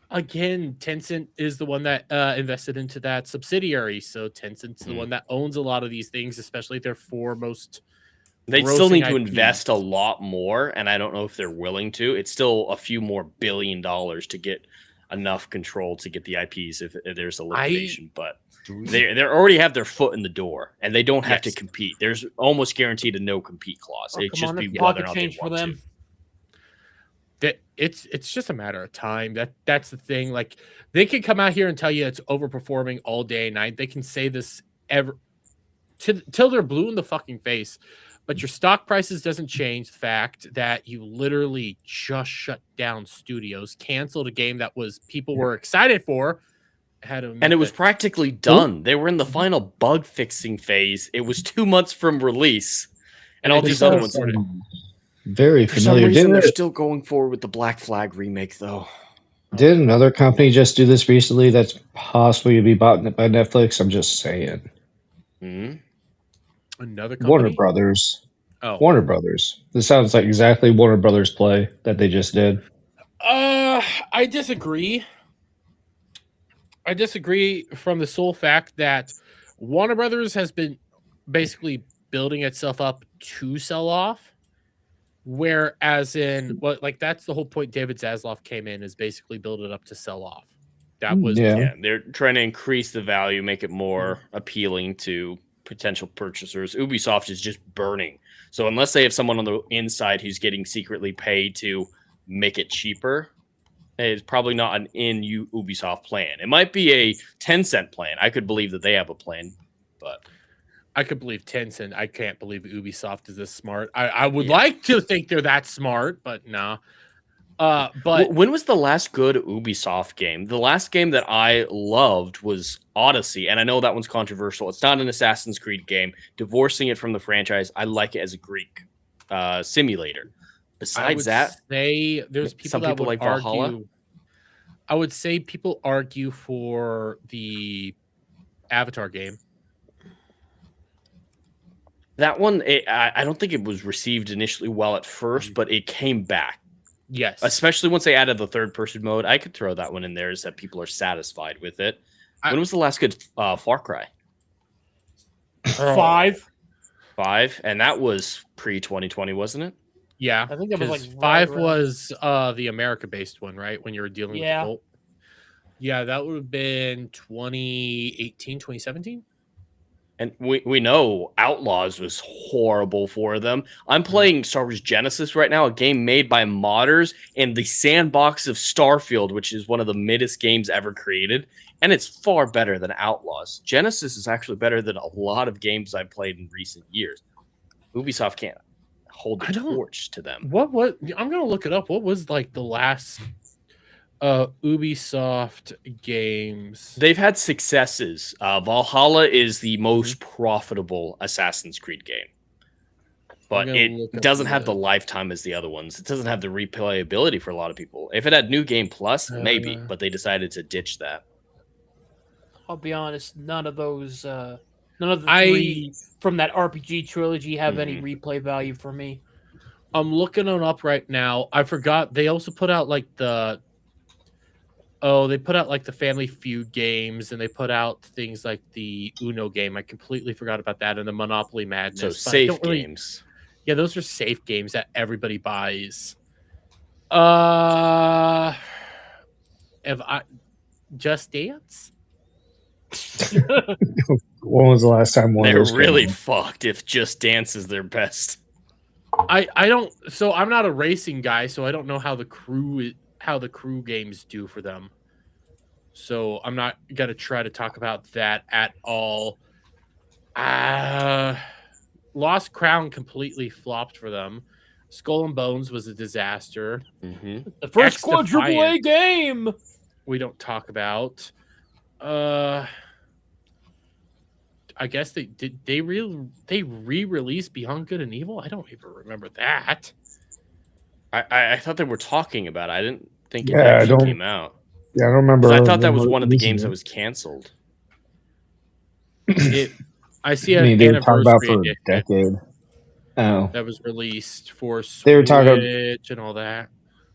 Again, Tencent is the one that invested into that subsidiary. So Tencent's the one that owns a lot of these things, especially their 4 most. They still need to invest a lot more, and I don't know if they're willing to. It's still a few more $1 billion to get enough control to get the IPs if there's a liquidation. But they already have their foot in the door, and they don't have to compete. There's almost guaranteed a no compete clause. It's just be whether or not they want to. That it's just a matter of time. That's the thing. Like they can come out here and tell you it's overperforming all day and night. They can say this till they're blue in the fucking face. But your stock prices doesn't change the fact that you literally just shut down studios, canceled a game that was people were excited for. And it was practically done. They were in the final bug fixing phase. It was 2 months from release, and all these other ones. Very For some familiar. reason, they're still going forward with the Black Flag remake, though. Did another company just do this recently that's possibly to be bought by Netflix? I'm just saying. Another company? Warner Brothers. Oh. Warner Brothers. This sounds like exactly Warner Brothers play that they just did. I disagree. I disagree from the sole fact that Warner Brothers has been basically building itself up to sell off. Whereas in that's the whole point David Zaslav came in, is basically build it up to sell off. That was they're trying to increase the value, make it more appealing to potential purchasers. Ubisoft is just burning. So unless they have someone on the inside who's getting secretly paid to make it cheaper, it's probably not an Ubisoft plan. It might be a Tencent plan. I could believe that they have a plan, but I could believe Tencent. I can't believe Ubisoft is this smart. I would like to think they're that smart, but no. But when was the last good Ubisoft game? The last game that I loved was Odyssey, and I know that one's controversial. It's not an Assassin's Creed game. Divorcing it from the franchise, I like it as a Greek simulator. Besides that, there's people some that people would like Valhalla. argue. I would say people argue for the Avatar game. That one, I don't think it was received initially well at first, but it came back. Yes. Especially once they added the third-person mode. I could throw that one in there, is that people are satisfied with it. When was the last good Far Cry? 5. 5? And that was pre-2020, wasn't it? Yeah. I think that was like 5 right was the America-based one, right? When you were dealing with the cult. Yeah, that would have been 2018, 2017. And we know Outlaws was horrible for them. I'm playing Star Wars Genesis right now, a game made by modders in the sandbox of Starfield, which is one of the middest games ever created. And it's far better than Outlaws. Genesis is actually better than a lot of games I've played in recent years. Ubisoft can't hold the torch to them. What? I'm going to look it up. What was like the last Ubisoft games? They've had successes. Valhalla is the most profitable Assassin's Creed game, but it doesn't have the lifetime as the other ones. It doesn't have the replayability for a lot of people. If it had New Game Plus, maybe, but they decided to ditch that. I'll be honest, none of the three from that RPG trilogy have any replay value for me. I'm looking it up right now. I forgot they also put out like the Family Feud games, and they put out things like the Uno game. I completely forgot about that, and the Monopoly Madness. So safe games. Yeah, those are safe games that everybody buys. Just Dance? When was the last time one They're of those really came out? fucked if Just Dance is their best. I don't. So I'm not a racing guy, so I don't know how the crew games do for them. So I'm not gonna try to talk about that at all. Lost Crown completely flopped for them. Skull and Bones was a disaster. The first quadruple A game we don't talk about. I guess they re-released Beyond Good and Evil. I don't even remember that. I thought they were talking about it. I didn't think it actually came out. Yeah, I don't remember. I thought that was one of the games that was canceled. I see I an mean, they were talking about anniversary for a decade. Oh, that was released for Switch they were talking and all that.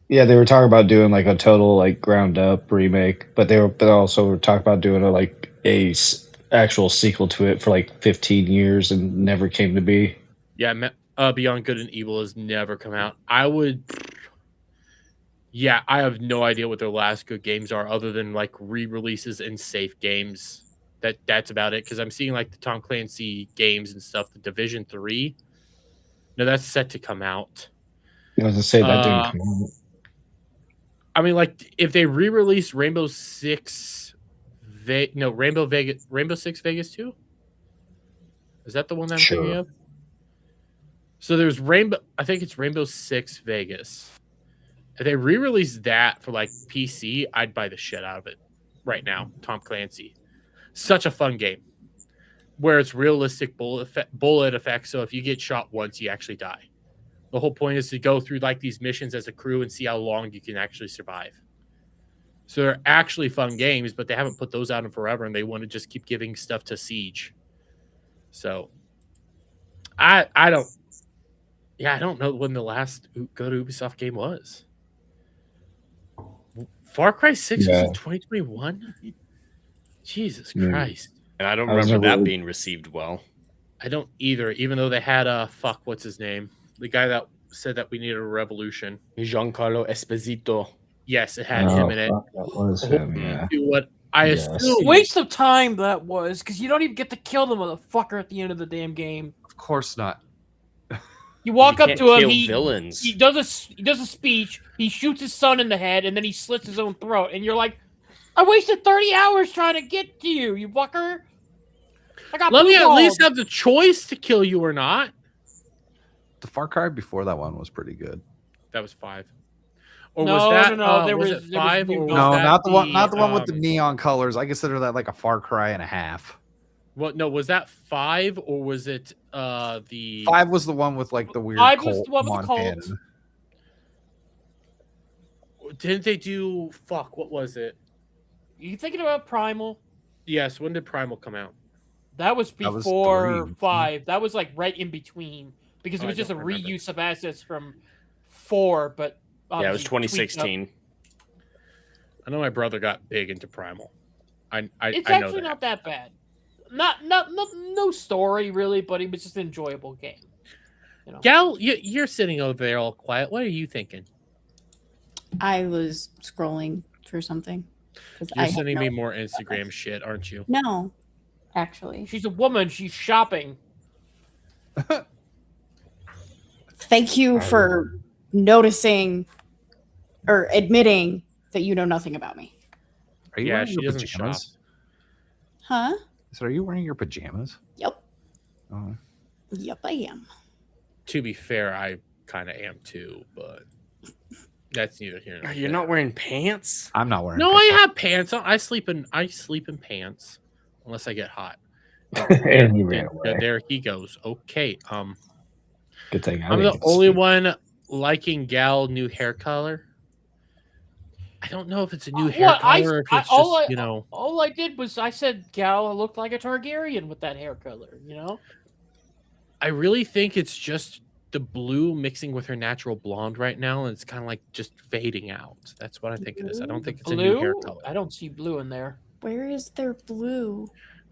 Yeah, they were talking about doing like a total like ground up remake, but they also were talking about doing a actual sequel to it for like 15 years and never came to be. Yeah, Beyond Good and Evil has never come out. I have no idea what their last good games are other than like re-releases and safe games. That's about it, because I'm seeing like the Tom Clancy games and stuff. The Division 3, no, that's set to come out. I was gonna say that didn't come out. I mean, like if they re-release Rainbow Six Vegas 2. Is that the one that I'm thinking of? So there's Rainbow. I think it's Rainbow Six Vegas. If they re-release that for like PC, I'd buy the shit out of it right now. Tom Clancy, such a fun game, where it's realistic bullet effects. So if you get shot once, you actually die. The whole point is to go through like these missions as a crew and see how long you can actually survive. So they're actually fun games, but they haven't put those out in forever, and they want to just keep giving stuff to Siege. So I don't know when the last good Ubisoft game was. Far Cry 6 was in 2021? Jesus Christ. And I don't remember that being received well. I don't either, even though they had what's his name? The guy that said that we needed a revolution. Giancarlo Esposito. Yes, it had him in it. That was him, yeah. What I assume. Waste of time that was, because you don't even get to kill the motherfucker at the end of the damn game. Of course not. You walk up to him, he does a speech, he shoots his son in the head, and then he slits his own throat, and you're like, I wasted 30 hours trying to get to you, you fucker. Let me at least have the choice to kill you or not. The Far Cry before that one was pretty good. That was 5. Or was that there was was it 5 or was no, that not the one with the neon colors. I consider that like a Far Cry and a half. What? No, was that 5 or was it the 5 was the one with like the weird 5 cult was the one with the Montana. cult. Didn't they do what was it? You thinking about Primal? Yes, when did Primal come out? That was before 3. 5. That was like right in between because it was just a reuse of assets from 4, but yeah, it was 2016. I know my brother got big into Primal. It's I know actually not that bad. No story really, but it was just an enjoyable game. You know? Gal, you're sitting over there all quiet. What are you thinking? I was scrolling for something. You're sending me more Instagram shit, aren't you? No, actually. She's a woman. She's shopping. Thank you for noticing or admitting that you know nothing about me. Are you wearing your pajamas? Huh? So are you wearing your pajamas? Yep. Oh. Yep, I am. To be fair, I kind of am too, but that's neither here nor there. You're not wearing pants? I'm not wearing No, pants. I have pants on. I sleep in pants unless I get hot. And he ran away. There he goes. Okay. Good thing I'm the only one liking Gal new hair color. I don't know if it's a new hair color or if it's just, you know. All I did was I said Gal looked like a Targaryen with that hair color, you know? I really think it's just the blue mixing with her natural blonde right now, and it's kind of like just fading out. That's what I think it is. I don't think it's a new hair color. I don't see blue in there. Where is there blue?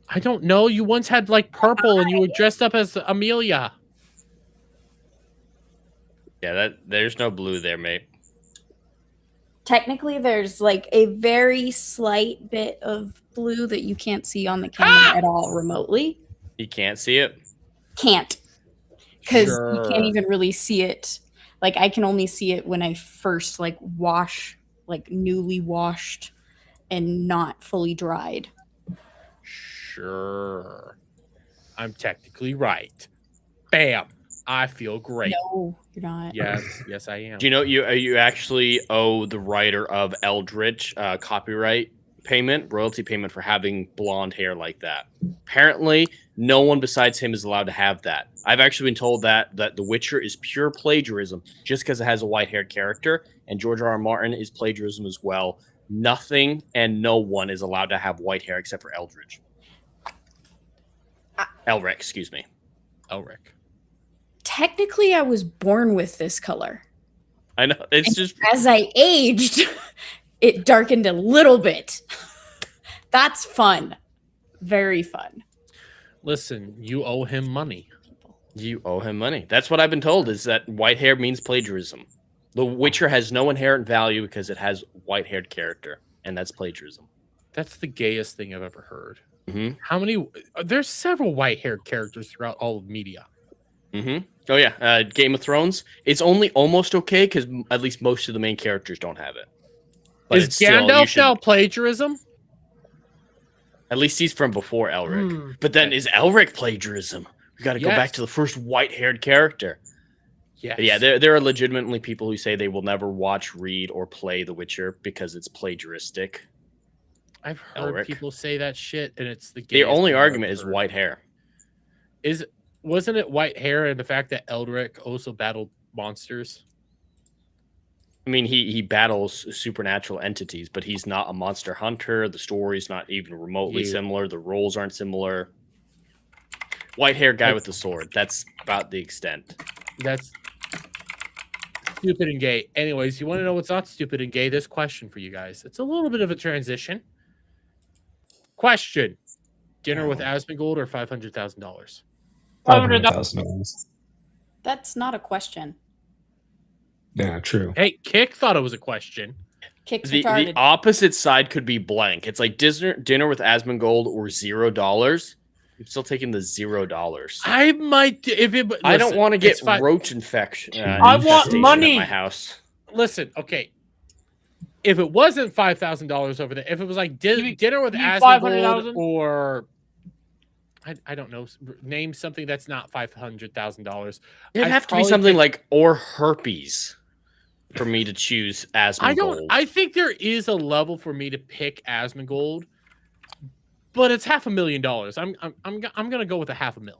I don't know. You once had like purple and you were dressed up as Amelia. Yeah, there's no blue there, mate. Technically, there's like a very slight bit of blue that you can't see on the camera at all remotely. You can't see it? Can't. Because you can't even really see it. Like, I can only see it when I first, like, wash, like, newly washed and not fully dried. Sure. I'm technically right. Bam. I feel great. No, you're not. Yes, I am. Do you know you actually owe the writer of Eldritch copyright payment, royalty payment for having blonde hair like that? Apparently, no one besides him is allowed to have that. I've actually been told that The Witcher is pure plagiarism just because it has a white-haired character, and George R.R. Martin is plagiarism as well. Nothing and no one is allowed to have white hair except for Eldritch. Elric, excuse me. Elric. Technically, I was born with this color. I know. It's And just as I aged, it darkened a little bit. That's fun. Very fun. Listen, you owe him money. You owe him money. That's what I've been told, is that white hair means plagiarism. The Witcher has no inherent value because it has white-haired character, and that's plagiarism. That's the gayest thing I've ever heard. Mm-hmm. How many? There's several white-haired characters throughout all of media. Mm-hmm. Oh, yeah. Game of Thrones. It's only almost okay because at least most of the main characters don't have it. But Is Gandalf now plagiarism? At least he's from before Elric. But then is Elric plagiarism? We got to go back to the first white-haired character. Yes. Yeah, there are legitimately people who say they will never watch, read, or play The Witcher because it's plagiaristic. I've heard people say that shit, and it's the Their gayest only thing I've argument ever is heard. white hair. Wasn't it white hair and the fact that Eldrick also battled monsters? I mean, he battles supernatural entities, but he's not a monster hunter. The story's not even remotely similar. The roles aren't similar. White hair guy with the sword. That's about the extent. That's stupid and gay. Anyways, you want to know what's not stupid and gay? This question for you guys. It's a little bit of a transition. Question: dinner with Asmongold or $500,000? $500,000. That's not a question. Yeah, true. Hey, Kick thought it was a question. Kick's The retarded. opposite side could be blank. It's like dinner with Asmongold or $0. I'm still taking the $0. I might if it. I don't want to get roach infection. I want money at my house. Listen, okay. If it wasn't $5,000 over there, if it was like dinner with Asmongold or I don't know, name something that's not $500,000. It'd have to be something like or herpes for me to choose Asmongold. I think there is a level for me to pick Asmongold, but it's $500,000. I'm gonna go with $500,000.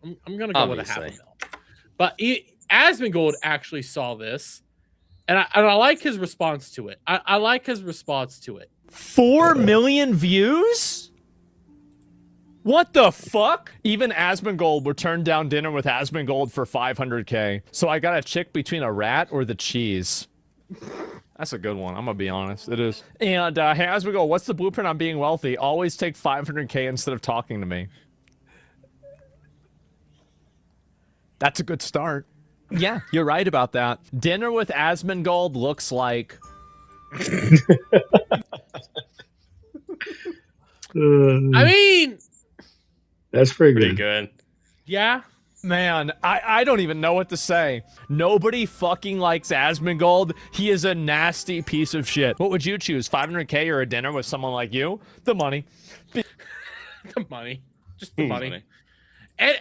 I'm gonna go with $500,000. But Asmongold actually saw this, and I like his response to it. I like his response to it. 4 million views? What the fuck? Even Asmongold would turn down dinner with Asmongold for $500K. So I got a chick between a rat or the cheese. That's a good one. I'm gonna be honest. It is. And hey, Asmongold, what's the blueprint on being wealthy? Always take $500K instead of talking to me. That's a good start. Yeah, you're right about that. Dinner with Asmongold looks like... I mean... That's pretty good. Yeah. Man, I don't even know what to say. Nobody fucking likes Asmongold. He is a nasty piece of shit. What would you choose, 500K or a dinner with someone like you? The money. The money. Just the money. And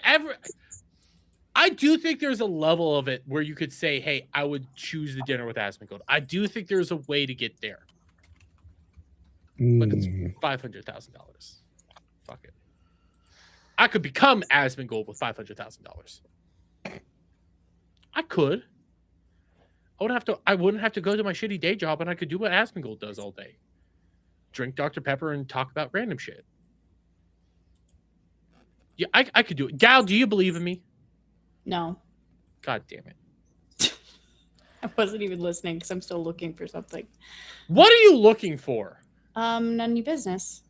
I do think there's a level of it where you could say, hey, I would choose the dinner with Asmongold. I do think there's a way to get there. But it's $500,000. Fuck it. I could become Asmongold with $500,000. I could. I wouldn't have to go to my shitty day job, and I could do what Asmongold does all day. Drink Dr. Pepper and talk about random shit. Yeah, I could do it. Gal, do you believe in me? No. God damn it. I wasn't even listening because I'm still looking for something. What are you looking for? None of your business.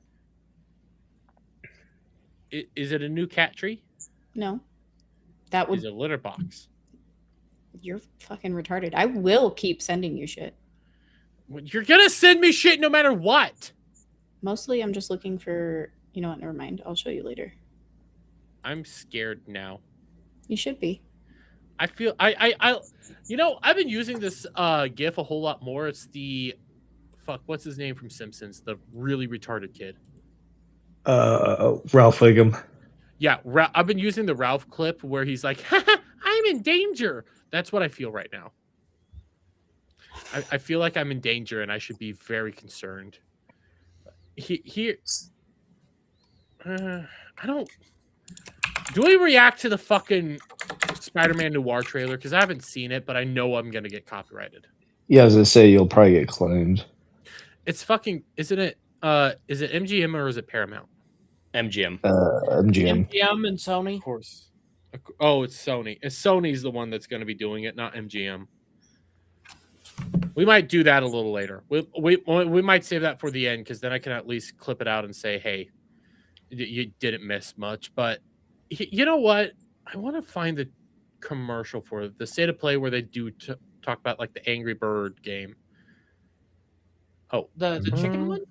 Is it a new cat tree? No. That would... Is it a litter box? You're fucking retarded. I will keep sending you shit. You're gonna send me shit no matter what. Mostly I'm just looking for... You know what? Never mind. I'll show you later. I'm scared now. You should be. I feel... You know, I've been using this GIF a whole lot more. It's the... Fuck, what's his name from Simpsons? The really retarded kid. Ralph Wiggum. Yeah, I've been using the Ralph clip where he's like, I'm in danger. That's what I feel right now. I feel like I'm in danger and I should be very concerned. I don't... Do we react to the fucking Spider-Man Noir trailer? Because I haven't seen it, but I know I'm going to get copyrighted. Yeah, as I say, you'll probably get claimed. It's fucking... Isn't it... is it MGM or is it Paramount? MGM. MGM. MGM and Sony. Of course. Oh, it's Sony. Sony's the one that's going to be doing it, not MGM. We might do that a little later. We might save that for the end because then I can at least clip it out and say, hey, you didn't miss much. But you know what? I want to find the commercial for the State of Play where they do talk about like the Angry Bird game. Oh, the chicken one?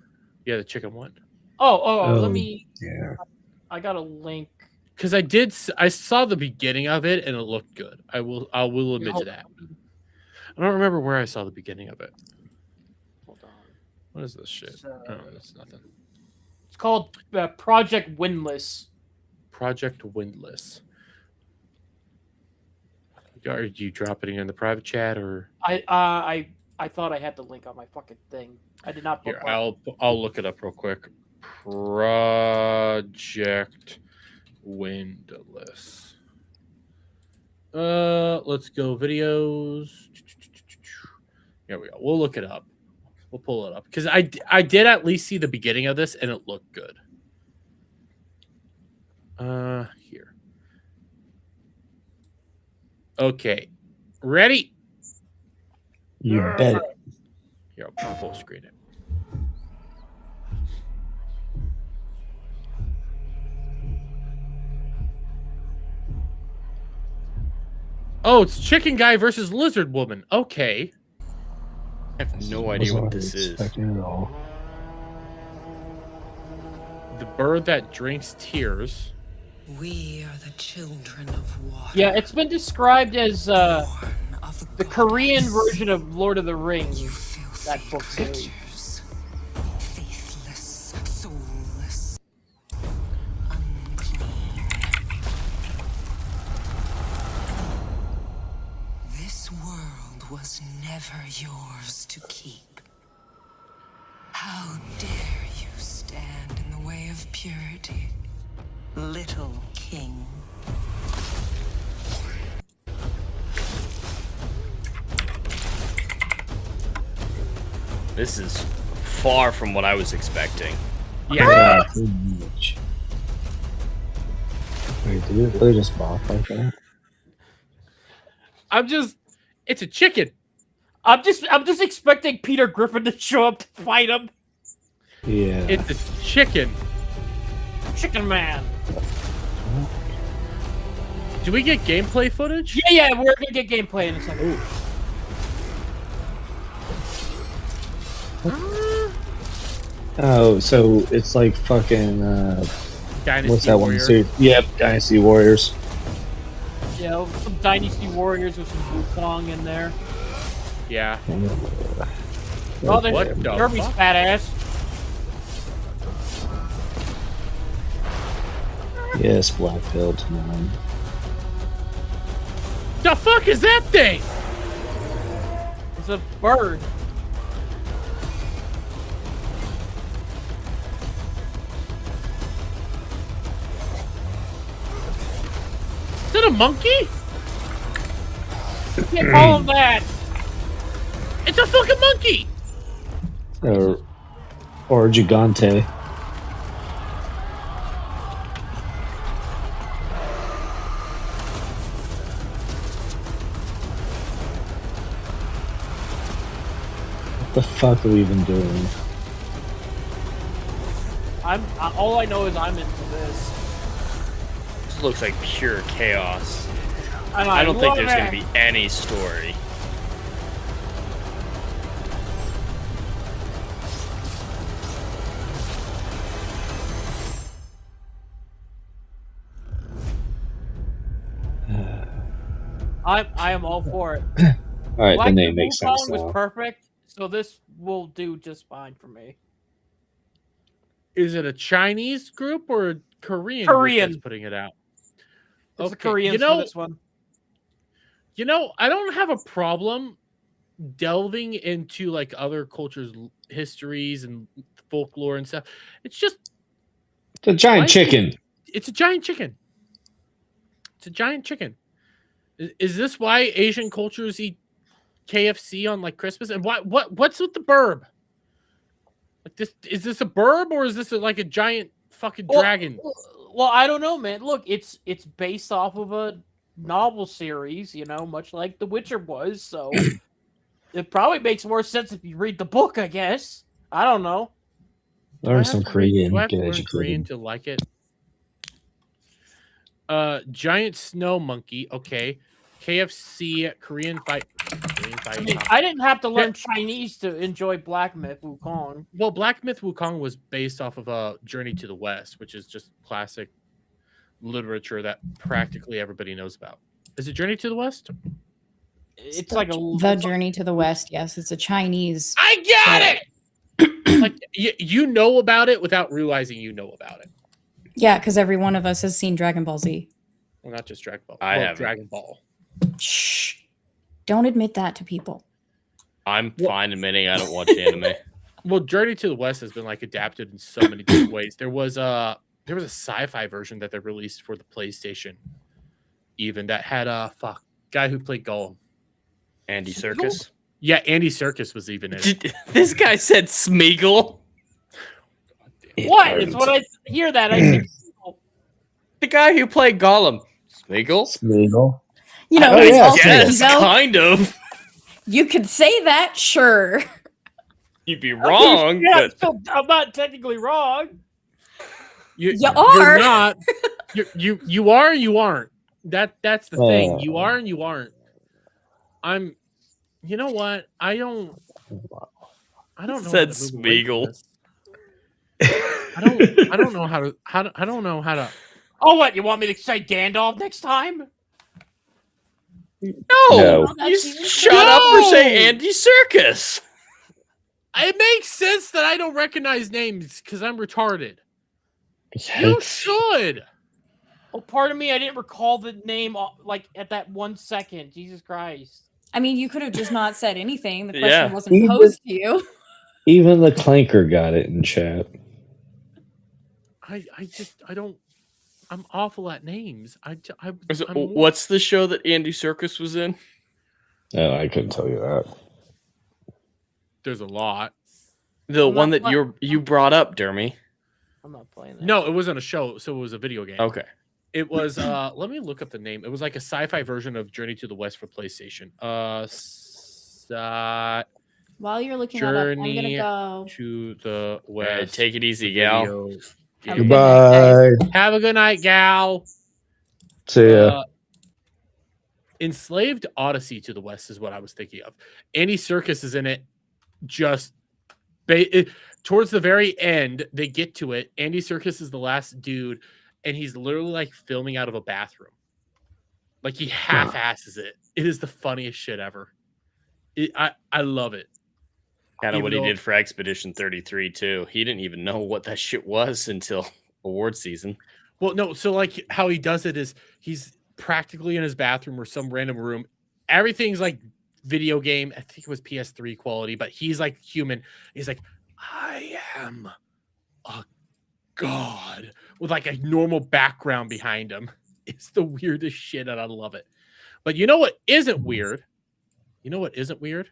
Yeah, the chicken one. Oh, let me... Yeah. I got a link. Because I saw the beginning of it and it looked good. I will admit to that. I don't remember where I saw the beginning of it. Hold on. What is this shit? Oh, that's nothing. It's called Project Windless. Project Windless. Are you dropping it in the private chat or? I thought I had the link on my fucking thing. I did not. Here, I'll look it up real quick. Project Windowless. Let's go videos. Here we go. We'll look it up. We'll pull it up because I did at least see the beginning of this and it looked good. Here. Okay, ready? You bet. Here, I'll full screen it. Oh, it's Chicken Guy versus Lizard Woman. Okay. I have no idea what this is. The bird that drinks tears. We are the children of water. Yeah, it's been described as the Korean version of Lord of the Rings. That book series. Faithless, soulless, unclean. This world was never yours to keep. How dare you stand in the way of purity, little king? This is far from what I was expecting. Yeah. Pretty much. Wait, did it really just bop like that? It's a chicken. I'm just expecting Peter Griffin to show up to fight him. Yeah. It's a chicken. Chicken Man. Do we get gameplay footage? Yeah, we're gonna get gameplay in a second. Ooh. Oh, so it's like fucking Dynasty what's that Warrior. one suit? Yep, Dynasty Warriors. Yeah, some Dynasty Warriors with some Wukong in there. Yeah. Oh, there's What the Kirby's fuck? fat ass. Yes, black belt. Man. The fuck is that thing? It's a bird. Is that a monkey? You can't call him that. It's a fucking monkey. Or Gigante. What the fuck are we even doing? All I know is I'm into this. This looks like pure chaos. And I don't think love there's it. going to be any story. I am all for it. All right, Black the name Wukong makes sense was now. perfect, so this will do just fine for me. Is it a Chinese group or a Korean? Korean. Group that's putting it out. It's the Koreans for this one. You know, I don't have a problem delving into like other cultures' histories and folklore and stuff. It's just It's a giant chicken. It's a giant chicken. It's a giant chicken. Is this why Asian cultures eat KFC on like Christmas? And what's with the burb? Like this, is this a burb or is this like a giant fucking dragon? Well, I don't know, man. Look, it's based off of a novel series, you know, much like The Witcher was. So it probably makes more sense if you read the book, I guess. I don't know. Learn some Korean. Do I have to Get learn educated. Korean to like it? Giant snow monkey. Okay. KFC Korean fight. I mean, I didn't have to learn Chinese to enjoy Black Myth Wukong. Well, Black Myth Wukong was based off of a Journey to the West, which is just classic literature that practically everybody knows about. Is it Journey to the West? It's like The Journey to the West. Yes, it's a Chinese. I got it. Like you know about it without realizing you know about it. Yeah, because every one of us has seen Dragon Ball Z. Well, not just Dragon Ball. I well, haven't. Dragon Ball. Shh. Don't admit that to people. I'm fine admitting I don't watch anime. Well, Journey to the West has been like adapted in so many different ways. There was a sci-fi version that they released for the PlayStation, even that had a guy who played Gollum. Andy Serkis? Yeah, Andy Serkis was even in it. This guy said Smeagol. What? It's when I hear that I think the guy who played Gollum. Smeagol? Smeagol. You know, he's also yes, kind of. You could say that, sure. You'd be wrong, yeah, but I'm not technically wrong. You You're are. not. You are. You aren't. That's the thing. You are and you aren't. I'm. You know what? I don't know. Said Smeagol. I don't know how to. I don't know how to. Oh, what? You want me to say Gandalf next time? No. You shut up or say Andy Serkis. It makes sense that I don't recognize names because I'm retarded. You should. Oh, pardon me. I didn't recall the name like at that 1 second. Jesus Christ. I mean, you could have just not said anything. The question wasn't Even- posed to you. Even the clanker got it in chat. I don't. I'm awful at names. What's the show that Andy Serkis was in? Oh, I couldn't tell you that. There's a lot. The one that you brought up, Dermy. I'm not playing that. No, it wasn't a show, so it was a video game. Okay. It was let me look up the name. It was like a sci-fi version of Journey to the West for PlayStation. While you're looking that up, I'm gonna Journey go to the West. Take it easy, gal. Goodbye. Have a good night, gal. See ya. Enslaved Odyssey to the West is what I was thinking of. Andy Serkis is in it. Just towards the very end, they get to it. Andy Serkis is the last dude, and he's literally like filming out of a bathroom. Like he half-asses it. It is the funniest shit ever. I love it. Kind of what he did for Expedition 33 too. He didn't even know what that shit was until award season. Well, no, so like how he does it is he's practically in his bathroom or some random room. Everything's like video game. I think it was PS3 quality, but he's like human. He's like, I am a god with like a normal background behind him. It's the weirdest shit, and I love it. But you know what isn't weird? You know what isn't weird?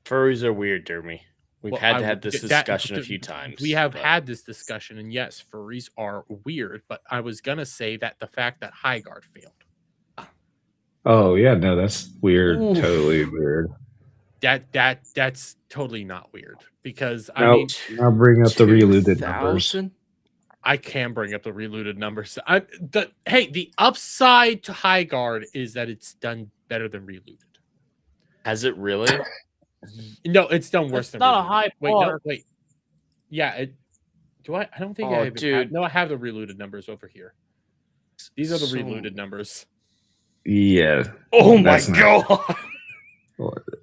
Furries are weird, Dermy. We've had to have this discussion a few times. We have had this discussion, and yes, furries are weird. But I was gonna say that the fact that Highguard failed. Oh yeah, no, that's weird. Oof. Totally weird. That's totally not weird because I Nope. mean, I'll bring up the reloaded numbers. I can bring up the reloaded numbers. The upside to Highguard is that it's done better than reloaded. Has it really? No, it's done worse That's than not a reloaded. high Wait, no, bar. wait. Yeah, do I? I don't think I Oh, have. dude. No, I have the reloaded numbers over here. These are the So- reloaded numbers. Yeah. Oh my That's not- god.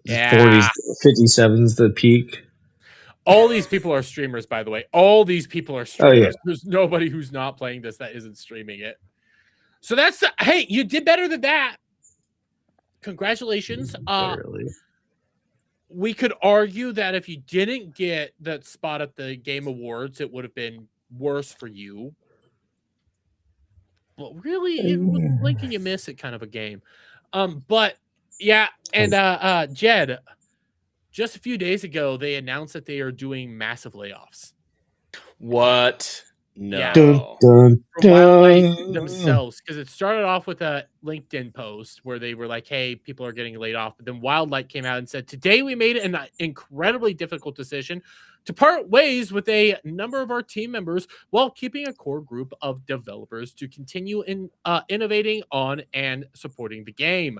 Yeah. 57's the peak. All these people are streamers, by the way. All these people are streamers. Oh, yeah. There's nobody who's not playing this that isn't streaming it. So that's hey, you did better than that. Congratulations. Barely. We could argue that if you didn't get that spot at the Game Awards, it would have been worse for you. But really, it was blink and you miss it kind of a game. But yeah, and Jed, just a few days ago, they announced that they are doing massive layoffs. What? No. Yeah. Dun, dun, From Wildlight dun. themselves, because it started off with a LinkedIn post where they were like, hey, people are getting laid off. But then Wildlight came out and said, today we made an incredibly difficult decision to part ways with a number of our team members while keeping a core group of developers to continue innovating on and supporting the game.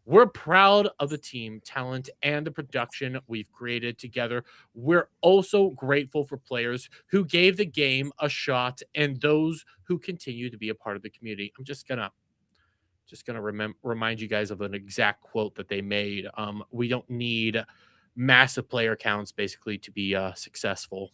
We're proud of the team, talent, and the production we've created together. We're also grateful for players who gave the game a shot and those who continue to be a part of the community. I'm just gonna remind you guys of an exact quote that they made. We don't need massive player counts basically to be successful.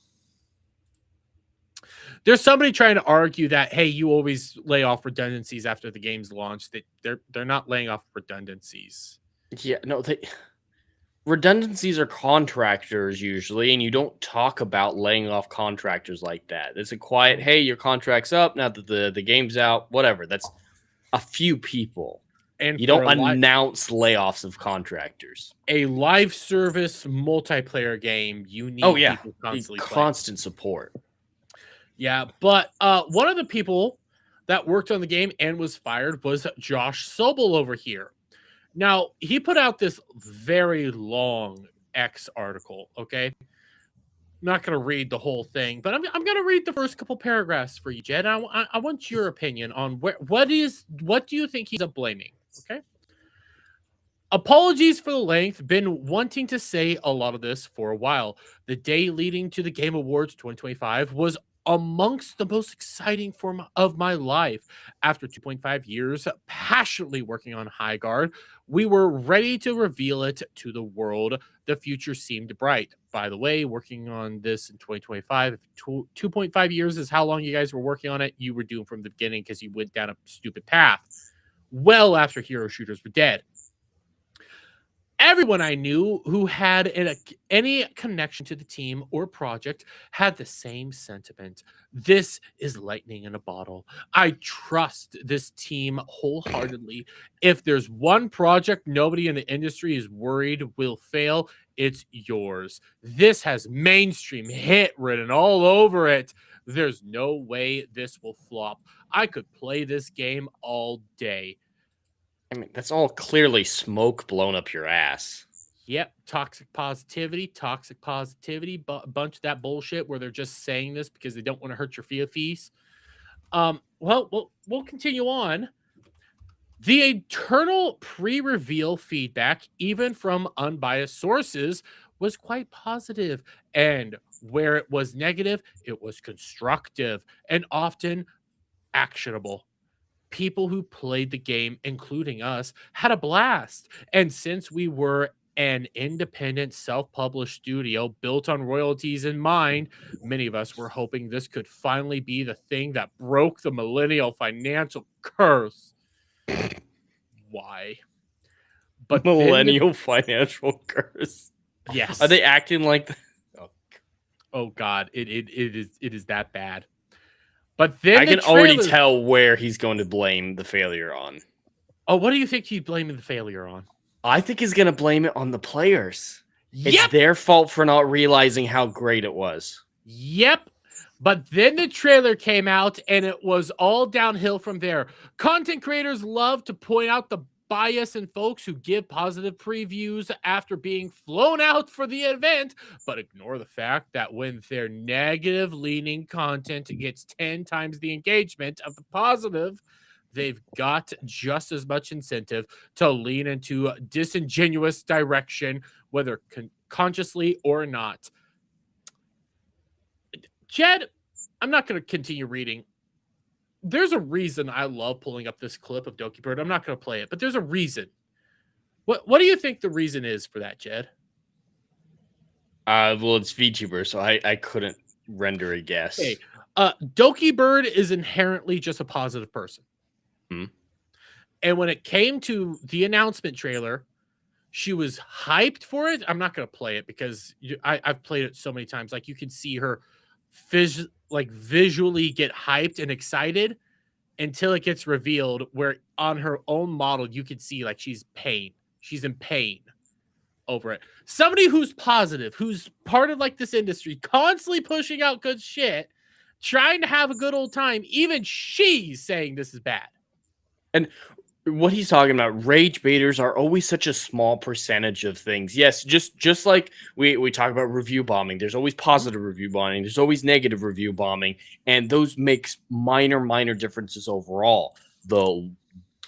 There's somebody trying to argue that, hey, you always lay off redundancies after the game's launched. They're not laying off redundancies. Yeah, no, redundancies are contractors usually, and you don't talk about laying off contractors like that. It's a quiet, hey, your contract's up now that the game's out, whatever. That's a few people. And you don't announce layoffs of contractors. A live service multiplayer game, you need people constantly constant support. Yeah, but one of the people that worked on the game and was fired was Josh Sobel over here. Now, he put out this very long X article, okay? I'm not going to read the whole thing, but I'm going to read the first couple paragraphs for you, Jed. I want your opinion on what do you think he's blaming, okay? Apologies for the length. Been wanting to say a lot of this for a while. The day leading to the Game Awards 2025 was amongst the most exciting form of my life. After 2.5 years passionately working on High Guard, we were ready to reveal it to the world. The future seemed bright. By the way, working on this in 2025, 2.5 years is how long you guys were working on it. You were doomed from the beginning because you went down a stupid path. Well after hero shooters were dead. Everyone I knew who had any connection to the team or project had the same sentiment. This is lightning in a bottle. I trust this team wholeheartedly. If there's one project nobody in the industry is worried will fail, it's yours. This has mainstream hit written all over it. There's no way this will flop. I could play this game all day. I mean, that's all clearly smoke blown up your ass. Yep, toxic positivity, bunch of that bullshit where they're just saying this because they don't want to hurt your fees. Well, we'll continue on. The internal pre-reveal feedback, even from unbiased sources, was quite positive, and where it was negative, it was constructive and often actionable. People who played the game, including us, had a blast. And since we were an independent, self-published studio built on royalties in mind, many of us were hoping this could finally be the thing that broke the millennial financial curse. Why? But millennial financial curse. Yes. Are they acting like that? Oh God, it is that bad. But then I can already tell where he's going to blame the failure on. Oh, what do you think he's blaming the failure on? I think he's going to blame it on the players. Yep. It's their fault for not realizing how great it was. Yep. But then the trailer came out and it was all downhill from there. Content creators love to point out the bias in folks who give positive previews after being flown out for the event, but ignore the fact that when their negative leaning content gets 10 times the engagement of the positive, they've got just as much incentive to lean into a disingenuous direction, whether consciously or not. Jed, I'm not going to continue reading. There's a reason I love pulling up this clip of Doki Bird. I'm not going to play it, but there's a reason. What do you think the reason is for that, Jed? Well, it's VTuber, so I couldn't render a guess. Okay. Doki Bird is inherently just a positive person. And when it came to the announcement trailer, she was hyped for it. I'm not going to play it because I've played it so many times. Like, you can see her visually get hyped and excited until it gets revealed, where on her own model you can see like she's in pain over it. Somebody who's positive, who's part of like this industry, constantly pushing out good shit, trying to have a good old time, even she's saying this is bad. And what he's talking about, rage baiters are always such a small percentage of things. Yes, just like we talk about review bombing, there's always positive review bombing, there's always negative review bombing, and those makes minor differences overall. The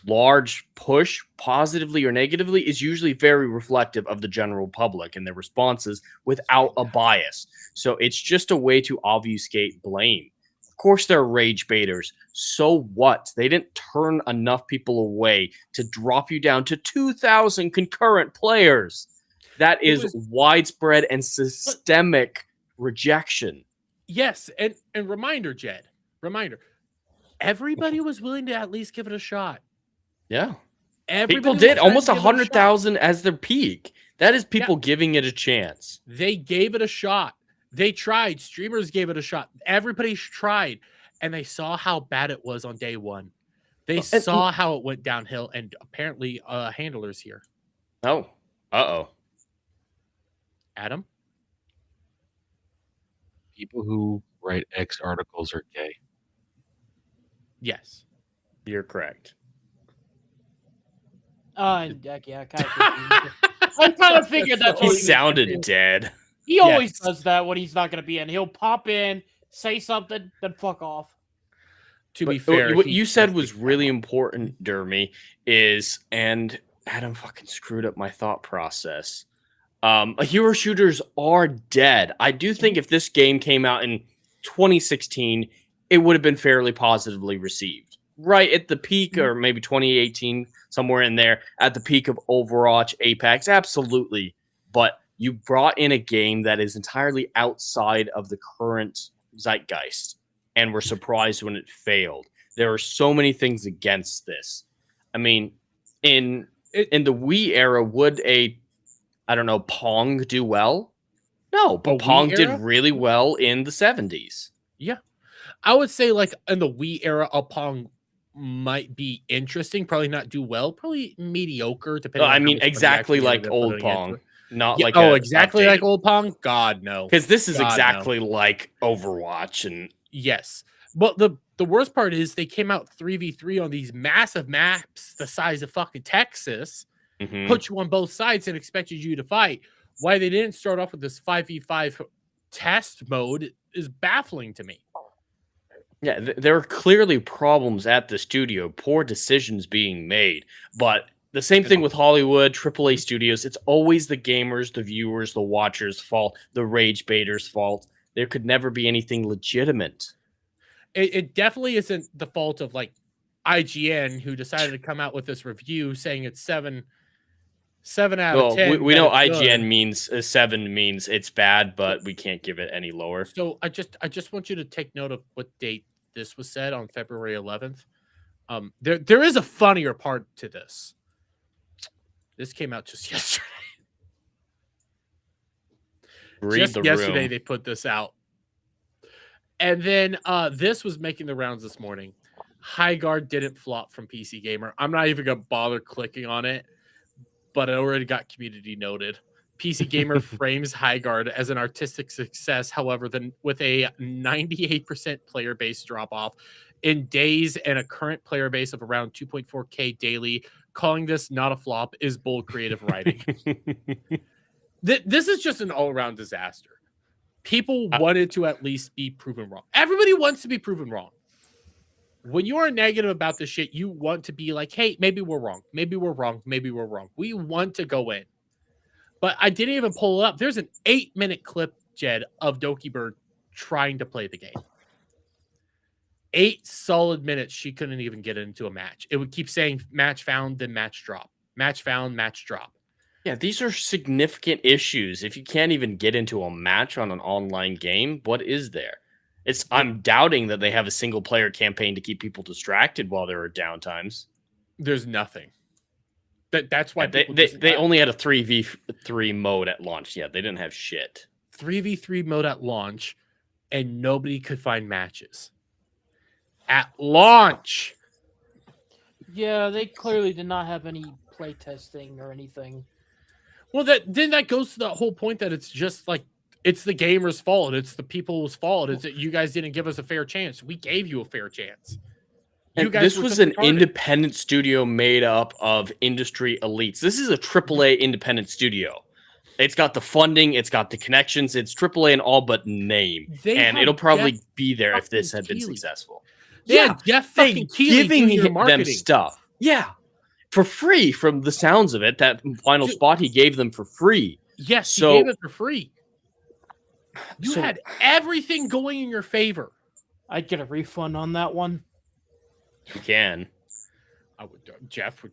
large push, positively or negatively, is usually very reflective of the general public and their responses without a bias. So it's just a way to obfuscate blame. Of course they're rage baiters. So what? They didn't turn enough people away to drop you down to 2,000 concurrent players. That is widespread and systemic rejection. Yes, and reminder, Jed. Reminder. Everybody was willing to at least give it a shot. Yeah. Everybody people was did trying almost to give it a shot. 100,000 as their peak. That is people giving it a chance. They gave it a shot. They tried. Streamers gave it a shot. Everybody tried, and they saw how bad it was on day one. They saw how it went downhill, and apparently, handlers here. Oh, Adam? People who write X articles are gay. Yes. You're correct. Yeah, I kind of figured that's He what sounded dead. He always does that when he's not going to be in. He'll pop in, say something, then fuck off. To be fair, what you said was really important, Dermy, and Adam fucking screwed up my thought process. Hero shooters are dead. I do think if this game came out in 2016, it would have been fairly positively received. Right at the peak, or maybe 2018, somewhere in there, at the peak of Overwatch, Apex, absolutely. But you brought in a game that is entirely outside of the current zeitgeist, and were surprised when it failed. There are so many things against this. I mean, in the Wii era, would Pong do well? No, but Pong did really well in the 70s. Yeah. I would say, like, in the Wii era, a Pong might be interesting. Probably not do well. Probably mediocre, depending on I mean, exactly like old Pong. Not like exactly like old Pong? God, no. Because this is exactly like Overwatch. And yes. But the worst part is they came out 3v3 on these massive maps the size of fucking Texas, put you on both sides and expected you to fight. Why they didn't start off with this 5v5 test mode is baffling to me. Yeah, there are clearly problems at the studio, poor decisions being made. But the same thing with Hollywood, AAA studios. It's always the gamers, the viewers, the watchers' fault, the rage baiters' fault. There could never be anything legitimate. It definitely isn't the fault of, like, IGN, who decided to come out with this review saying it's 7 out of 10. We know IGN means 7 means it's bad, but we can't give it any lower. So I just want you to take note of what date this was said, on February 11th. There is a funnier part to this. This came out just yesterday. Yesterday they put this out. And then this was making the rounds this morning. High Guard didn't flop from PC Gamer. I'm not even going to bother clicking on it, but it already got community noted. PC Gamer frames High Guard as an artistic success, however, with a 98% player base drop-off in days and a current player base of around 2.4K daily. Calling this not a flop is bold creative writing. This is just an all-around disaster. People wanted to at least be proven wrong. Everybody wants to be proven wrong. When you are negative about this shit, you want to be like, hey, maybe we're wrong. Maybe we're wrong. Maybe we're wrong. We want to go in. But I didn't even pull it up. There's an 8-minute clip, Jed, of Doki Bird trying to play the game. 8 solid minutes, she couldn't even get into a match. It would keep saying match found, then match drop. Match found, match drop. Yeah, these are significant issues. If you can't even get into a match on an online game, what is there? I'm doubting that they have a single player campaign to keep people distracted while there are downtimes. There's nothing. That's why they only had a 3v3 mode at launch. Yeah, they didn't have shit. 3v3 mode at launch, and nobody could find matches. At launch. Yeah, they clearly did not have any play testing or anything. Well, that goes to the whole point that it's just like, it's the gamer's fault. It's the people's fault. It's that you guys didn't give us a fair chance. We gave you a fair chance. And this was an independent studio made up of industry elites. This is a AAA independent studio. It's got the funding. It's got the connections. It's AAA in all but name. And it'll probably be there if this had been successful. Yeah, Jeff fucking Keighley giving them stuff. Yeah. For free, from the sounds of it. That final spot he gave them for free. Yes, he gave it for free. You had everything going in your favor. I'd get a refund on that one. You can. I would. Jeff would.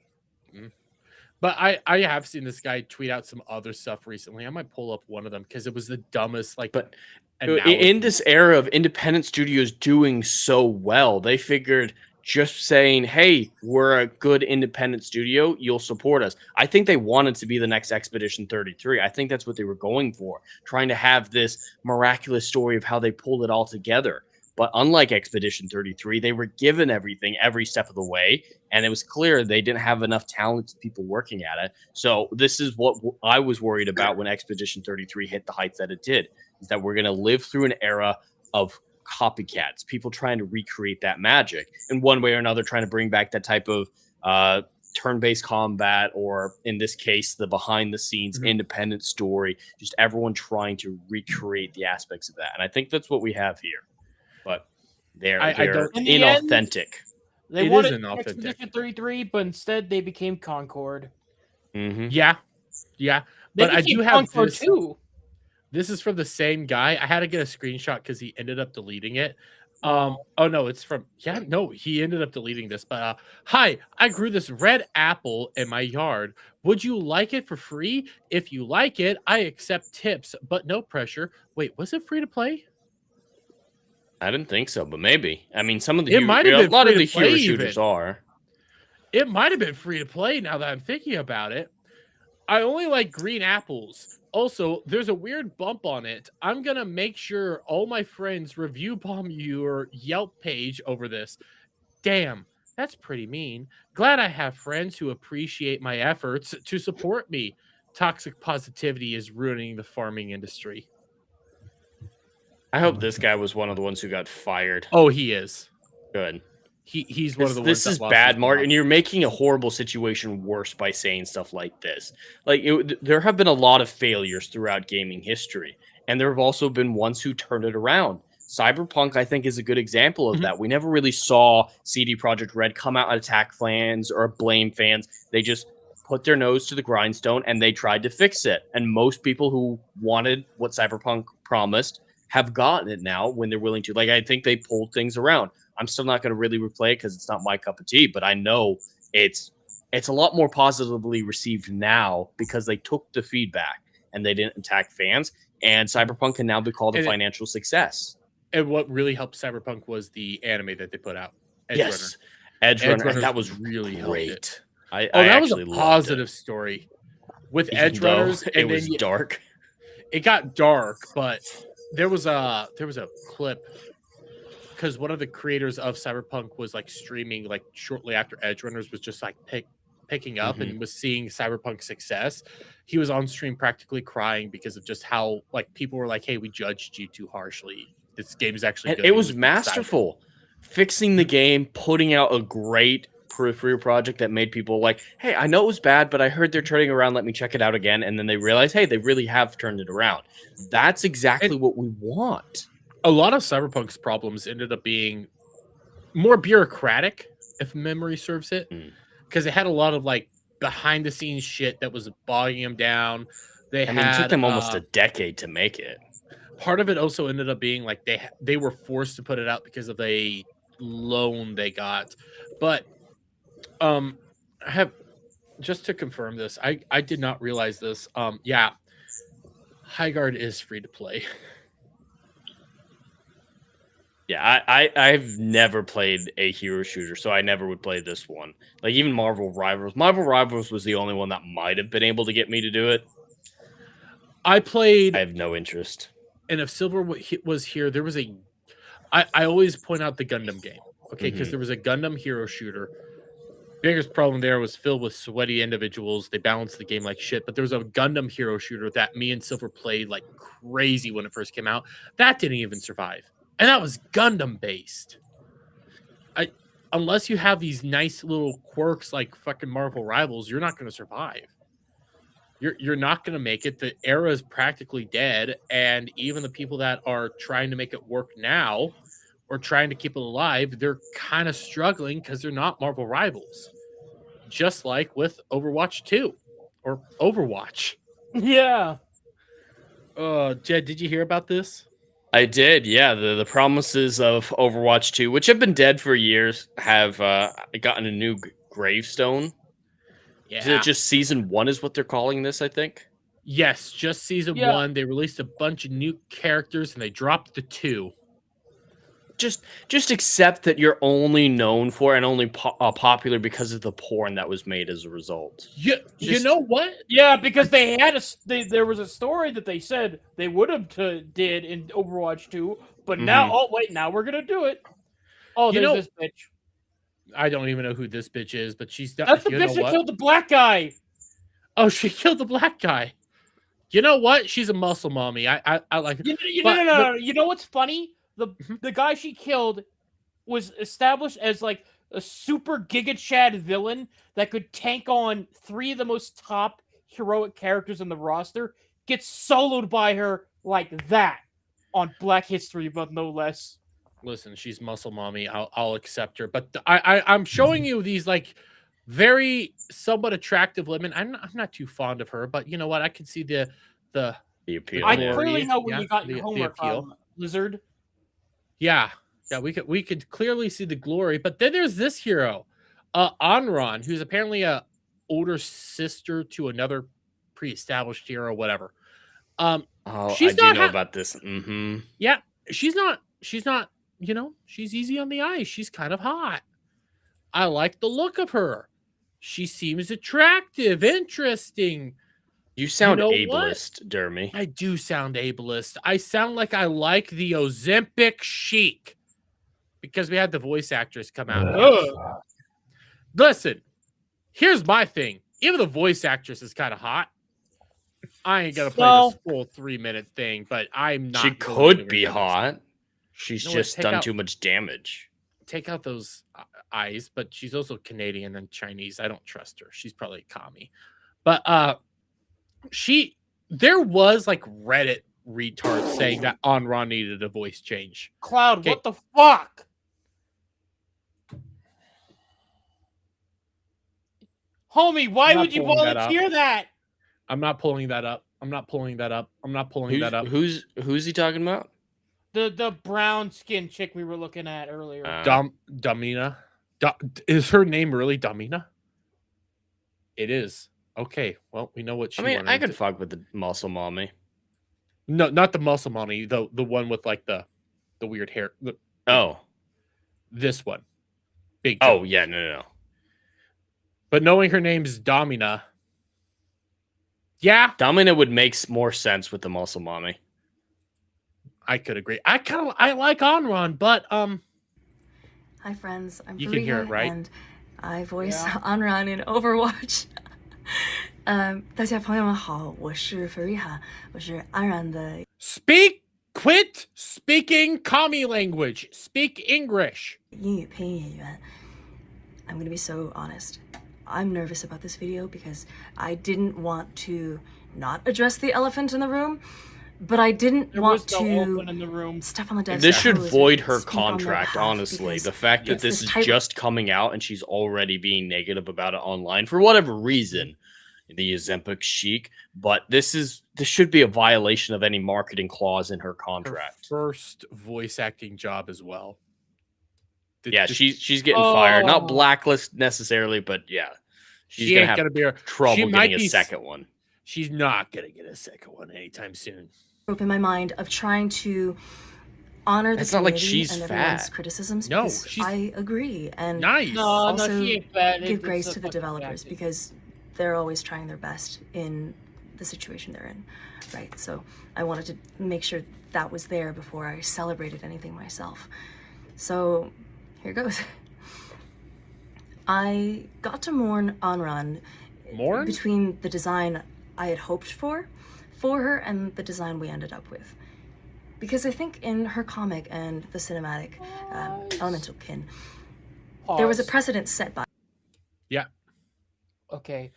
But I have seen this guy tweet out some other stuff recently. I might pull up one of them because it was the dumbest. Like, but And now in this era of independent studios doing so well, they figured just saying, hey, we're a good independent studio, you'll support us. I think they wanted to be the next Expedition 33. I think that's what they were going for, trying to have this miraculous story of how they pulled it all together. But unlike Expedition 33, they were given everything every step of the way, and it was clear they didn't have enough talented people working at it. So this is what I was worried about when Expedition 33 hit the heights that it did, is that we're going to live through an era of copycats, people trying to recreate that magic in one way or another, trying to bring back that type of turn-based combat, or in this case, the behind-the-scenes independent story, just everyone trying to recreate the aspects of that. And I think that's what we have here. But they're inauthentic. They wanted Expedition 33, but instead they became Concord. Yeah. But I do have Concord this too. This is from the same guy. I had to get a screenshot because he ended up deleting it. Oh no, it's from he ended up deleting this. But hi, I grew this red apple in my yard. Would you like it for free? If you like it, I accept tips, but no pressure. Wait, was it free to play? I didn't think so, but maybe. I mean, some of the It might have been a lot of free the to play hero shooters even. are. It might have been free to play now that I'm thinking about it. I only like green apples. Also, there's a weird bump on it. I'm going to make sure all my friends review bomb your Yelp page over this. Damn, that's pretty mean. Glad I have friends who appreciate my efforts to support me. Toxic positivity is ruining the farming industry. I hope this guy was one of the ones who got fired. Oh, he is. Good. He's one of the ones. This is bad, Mark, and you're making a horrible situation worse by saying stuff like this. Like, there have been a lot of failures throughout gaming history, and there have also been ones who turned it around. Cyberpunk, I think, is a good example of that. We never really saw CD Projekt Red come out and attack fans or blame fans. They just put their nose to the grindstone and they tried to fix it. And most people who wanted what Cyberpunk promised have gotten it now when they're willing to. Like, I think they pulled things around. I'm still not going to really replay it because it's not my cup of tea, but I know it's a lot more positively received now because they took the feedback and they didn't attack fans. And Cyberpunk can now be called a financial success. And what really helped Cyberpunk was the anime that they put out. Edge Runner. That was really great. That was a positive story with Edge Runners. It was dark. It got dark, but there was a clip because one of the creators of Cyberpunk was like streaming like shortly after Edge Runners was just like picking up and was seeing Cyberpunk success. He was on stream practically crying because of just how like people were like, "Hey, we judged you too harshly. This game is actually good." It was masterful, fixing the game, putting out a great peripheral project that made people like, "Hey, I know it was bad, but I heard they're turning around. Let me check it out again." And then they realize, "Hey, they really have turned it around." That's exactly what we want. A lot of Cyberpunk's problems ended up being more bureaucratic, if memory serves it, because it had a lot of like behind the scenes shit that was bogging them down. It took them almost a decade to make it. Part of it also ended up being like they were forced to put it out because of a loan they got. But I have just to confirm this. I did not realize this. Highguard is free to play. Yeah, I've never played a hero shooter, so I never would play this one. Like even Marvel Rivals. Marvel Rivals was the only one that might have been able to get me to do it. I have no interest. And if Silver was here, there was I always point out the Gundam game, okay? Because there was a Gundam hero shooter. Biggest problem there was filled with sweaty individuals. They balanced the game like shit. But there was a Gundam hero shooter that me and Silver played like crazy when it first came out. That didn't even survive. And that was Gundam based. Unless you have these nice little quirks like fucking Marvel Rivals, you're not going to survive. You're not going to make it. The era is practically dead. And even the people that are trying to make it work now or trying to keep it alive, they're kind of struggling because they're not Marvel Rivals. Just like with Overwatch 2 or Overwatch. Yeah. Jed, did you hear about this? I did, yeah. The promises of Overwatch 2, which have been dead for years, have gotten a new gravestone. Yeah. Is it just season 1 is what they're calling this, I think? Yes, just season Yeah. 1. They released a bunch of new characters and they dropped the 2. Just accept that you're only known for and only popular because of the porn that was made as a result. You know what? Yeah, because they had there was a story that they said they would have did in Overwatch 2, but now, oh wait, now we're gonna do it. Oh, there's this bitch. I don't even know who this bitch is, but she's that's the bitch that killed the black guy. Oh, she killed the black guy. You know what? She's a muscle mommy. I like. No. You know what's funny? The guy she killed was established as like a super Giga Chad villain that could tank on 3 of the most top heroic characters in the roster. Gets soloed by her like that on Black History Month, no less. Listen, she's muscle mommy. I'll accept her, but I'm showing you these like very somewhat attractive women. I'm not too fond of her, but you know what? I can see the appeal. I clearly know where you got your homework from, Lizard. Yeah, we could clearly see the glory. But then there's this hero, Anran, who's apparently a older sister to another pre-established hero, whatever. I do know about this. Mm-hmm. Yeah, she's not. You know, she's easy on the eyes. She's kind of hot. I like the look of her. She seems attractive, interesting. You sound ableist, Dermy. I do sound ableist. I sound like I like the Ozempic chic because we had the voice actress come out. Listen, here's my thing. Even the voice actress is kind of hot. I ain't gonna play this full 3-minute thing, but I'm not. She could be hot. She's just done too much damage. Take out those eyes, but she's also Canadian and Chinese. I don't trust her. She's probably a commie. But there was like Reddit retards saying that Anran needed a voice change. Cloud, what the fuck? Homie, why would you volunteer that? I'm not pulling that up. Who's he talking about? The brown skin chick we were looking at earlier. Damina. Is her name really Damina? It is. Okay, well, we know what she wanted. I could fuck with the muscle mommy. No, not the muscle mommy. The one with like the weird hair. This one. Big. Oh yeah, no. But knowing her name is Domina. Yeah, Domina would make more sense with the muscle mommy. I could agree. I like Anran, but Hi friends, I'm you can hear it, right? And I voice Anran in Overwatch. 大家朋友们好，我是 Fariha， 我是安然的。Quit speaking commie language. Speak English. 英语配音演员。I'm gonna be so honest. I'm nervous about this video because I didn't want to not address the elephant in the room, but I didn't want to step on the dead. This should void her contract, honestly. The fact that this is just coming out and she's already being negative about it online for whatever reason, the Ozempic chic, but this should be a violation of any marketing clause in her contract. Her first voice acting job as well. She's getting fired. Not blacklist necessarily, but yeah. She's going to have trouble getting a second one. She's not going to get a second one anytime soon. Up in my mind of trying to honor the community and everyone's fat. criticisms. No, I agree. And also she ain't fat. Give grace to the developers because they're always trying their best in the situation they're in, right? So I wanted to make sure that was there before I celebrated anything myself. So here goes. I got to mourn Anran between the design I had hoped for her and the design we ended up with. Because I think in her comic and the cinematic Elemental Kin, there was a precedent set by. Yeah. Okay.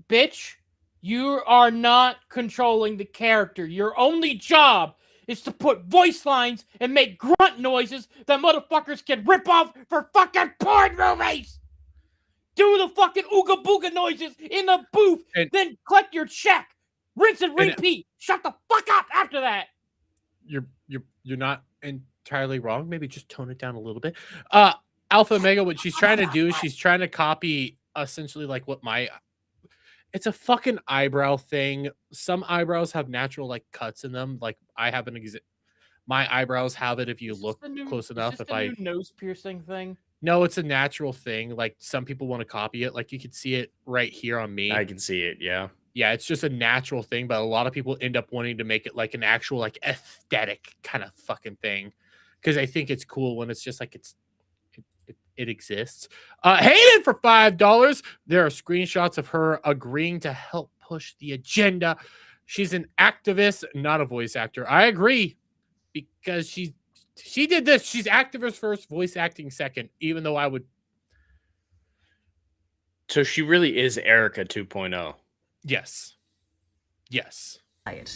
Bitch, you are not controlling the character. Your only job is to put voice lines and make grunt noises that motherfuckers can rip off for fucking porn movies! Do the fucking ooga booga noises in the booth, then collect your check. Rinse and repeat. Shut the fuck up after that. You're not entirely wrong. Maybe just tone it down a little bit. Alpha Omega, what she's trying to do is she's trying to copy essentially like what my It's a fucking eyebrow thing. Some eyebrows have natural like cuts in them. Like I have my eyebrows have it if you look close enough. Is this the new nose piercing thing? No, it's a natural thing. Like some people want to copy it. Like you can see it right here on me. I can see it. Yeah. Yeah, it's just a natural thing, but a lot of people end up wanting to make it like an actual like aesthetic kind of fucking thing because I think it's cool when it's just like it exists. Hayden for $5. There are screenshots of her agreeing to help push the agenda. She's an activist, not a voice actor. I agree because she did this. She's activist first, voice acting second, even though I would. So she really is Erica 2.0. Yes. Yes.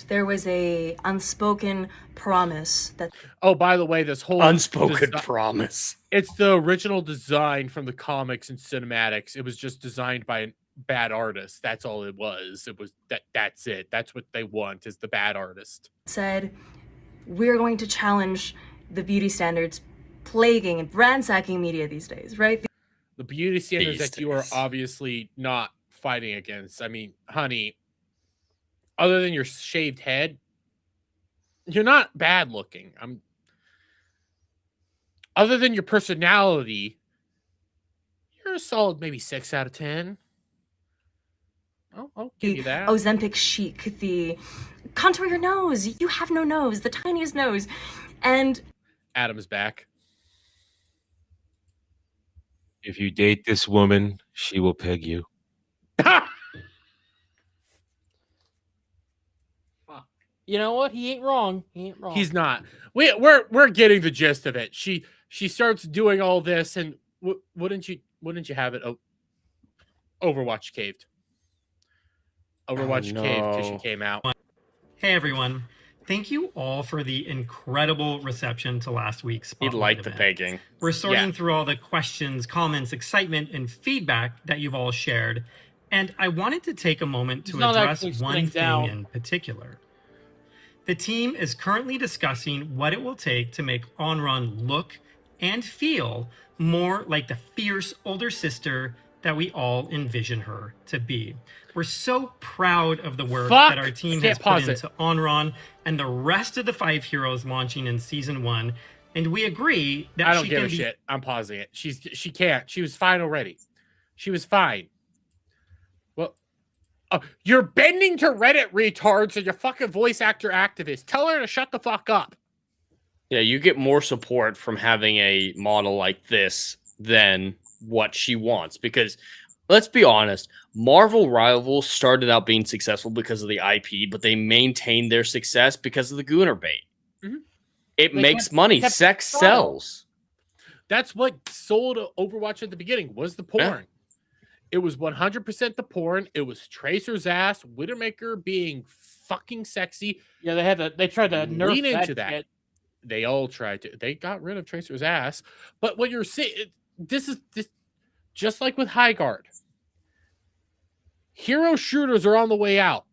There was a unspoken promise that. Oh, by the way, this whole unspoken promise. It's the original design from the comics and cinematics. It was just designed by a bad artist. That's all it was. It was that's it. That's what they want is the bad artist. Said, we're going to challenge the beauty standards plaguing and ransacking media these days, right? The beauty standards that you are obviously not fighting against. I mean, honey, other than your shaved head, you're not bad looking. Other than your personality, you're a solid maybe 6 out of 10. I'll give you that. Ozempic chic, the contour your nose. You have no nose, the tiniest nose. And Adam is back. If you date this woman, she will peg you. You know what? He ain't wrong. He ain't wrong. He's not. We're getting the gist of it. She starts doing all this, and wouldn't you have it? Overwatch caved. Overwatch caved because she came out. Hey everyone! Thank you all for the incredible reception to last week's Spotlight He'd like the event. pegging. We're sorting through all the questions, comments, excitement, and feedback that you've all shared, and I wanted to take a moment to address one thing in particular. The team is currently discussing what it will take to make Onrun look and feel more like the fierce older sister that we all envision her to be. We're so proud of the work that our team has put into Onrun and the rest of the 5 heroes launching in season 1, and we agree that I don't give a shit. I'm pausing it. She can't. She was fine already. She was fine. Well, you're bending to Reddit retards and you're fucking voice actor activist. Tell her to shut the fuck up. Yeah, you get more support from having a model like this than what she wants. Because, let's be honest, Marvel Rivals started out being successful because of the IP, but they maintained their success because of the Gooner bait. Mm-hmm. It makes money. Sex sells. That's what sold Overwatch at the beginning, was the porn. Yeah. It was 100% the porn. It was Tracer's ass, Widowmaker being fucking sexy. Yeah, they tried to lean nerf into that. Shit. They all tried to. They got rid of Tracer's ass. But what you're saying, this just like with High Guard. Hero shooters are on the way out.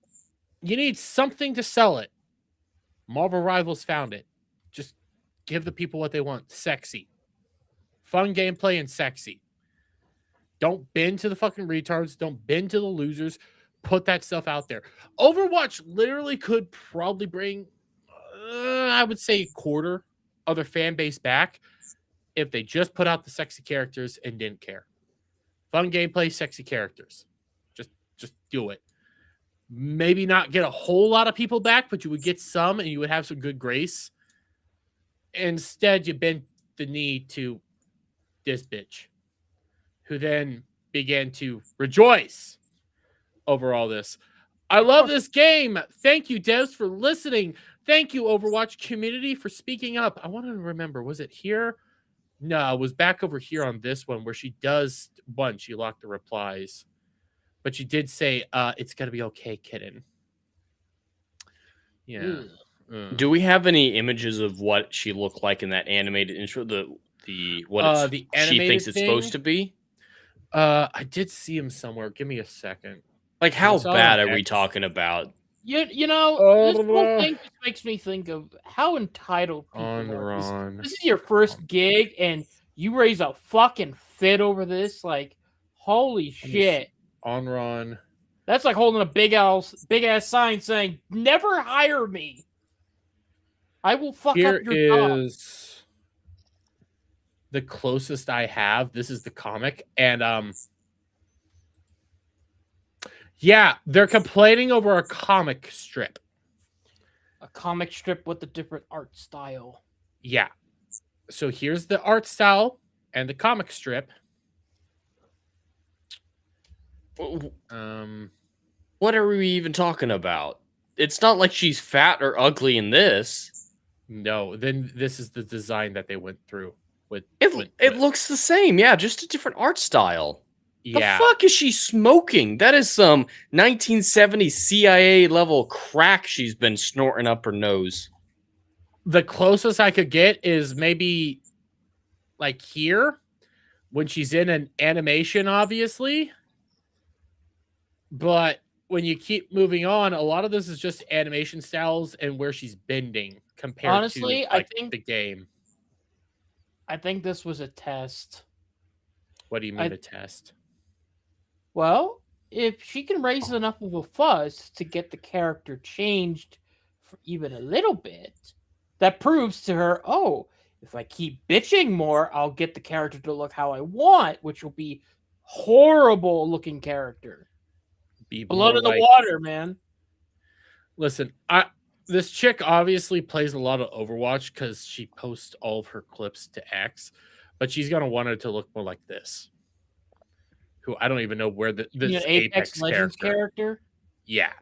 You need something to sell it. Marvel Rivals found it. Just give the people what they want. Sexy. Fun gameplay and sexy. Don't bend to the fucking retards. Don't bend to the losers. Put that stuff out there. Overwatch literally could probably bring, I would say, a quarter of their fan base back if they just put out the sexy characters and didn't care. Fun gameplay, sexy characters. Just do it. Maybe not get a whole lot of people back, but you would get some and you would have some good grace. Instead, you bent the knee to this bitch, who then began to rejoice over all this. I love this game. Thank you, devs, for listening. Thank you, Overwatch community, for speaking up. I want to remember, was it here? No, it was back over here on this one where she does one. She locked the replies. But she did say, it's going to be okay, kitten. Yeah. Do we have any images of what she looked like in that animated intro? The she thinks it's supposed to be? I did see him somewhere. Give me a second. Like, how bad are we talking about? You know, this whole thing just makes me think of how entitled people are. This is your first gig, and you raise a fucking fit over this. Like, holy shit. Onrun. That's like holding a big ass sign saying, "Never hire me. I will fuck Here up your job." is the closest I have. This is the comic, and yeah, they're complaining over a comic strip. A comic strip with a different art style. Yeah. So here's the art style and the comic strip. What are we even talking about? It's not like she's fat or ugly in this. No, then this is the design that they went through with it looks the same, yeah, just a different art style. Yeah. The fuck is she smoking? That is some 1970s CIA level crack she's been snorting up her nose. The closest I could get is maybe like here when she's in an animation, obviously. But when you keep moving on, a lot of this is just animation styles and where she's bending compared Honestly, to I think the game. I think this was a test. What do you mean a test? Well, if she can raise enough of a fuss to get the character changed for even a little bit, that proves to her, oh, if I keep bitching more, I'll get the character to look how I want, which will be horrible looking character. Be Blood more in the like- water, man. Listen, this chick obviously plays a lot of Overwatch because she posts all of her clips to X, but she's gonna want it to look more like this. Who I don't even know where this An Apex Legends character. Yeah,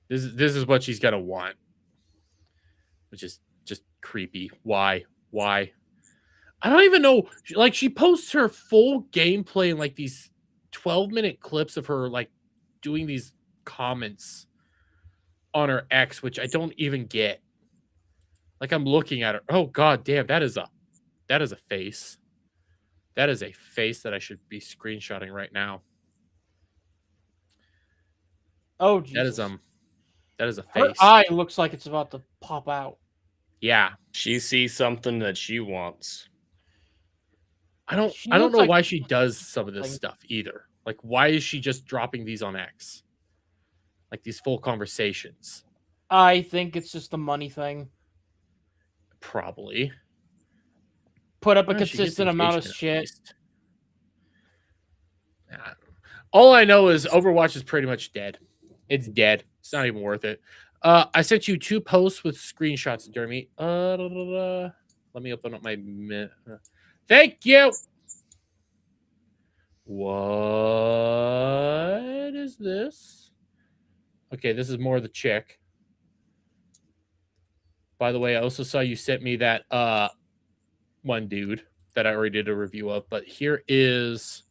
this is what she's gonna want, which is just creepy. Why? I don't even know. Like she posts her full gameplay in like these 12-minute clips of her like doing these comments on her X, which I don't even get. Like I'm looking at her. Oh god damn, that is a face. That is a face that I should be screenshotting right now. Oh Jesus. That is a Her face. eye looks like it's about to pop out. Yeah. She sees something that she wants. I don't know why she does some of this stuff either. Like why is she just dropping these on X? Like these full conversations. I think it's just a money thing. Probably. Put up a Why don't she get consistent amount of engagement at shit. least? All I know is Overwatch is pretty much dead. It's dead. It's not even worth it. I sent you 2 posts with screenshots, Jeremy. Let me open up my... Thank you! What is this? Okay, this is more of the chick. By the way, I also saw you sent me that one dude that I already did a review of, but here is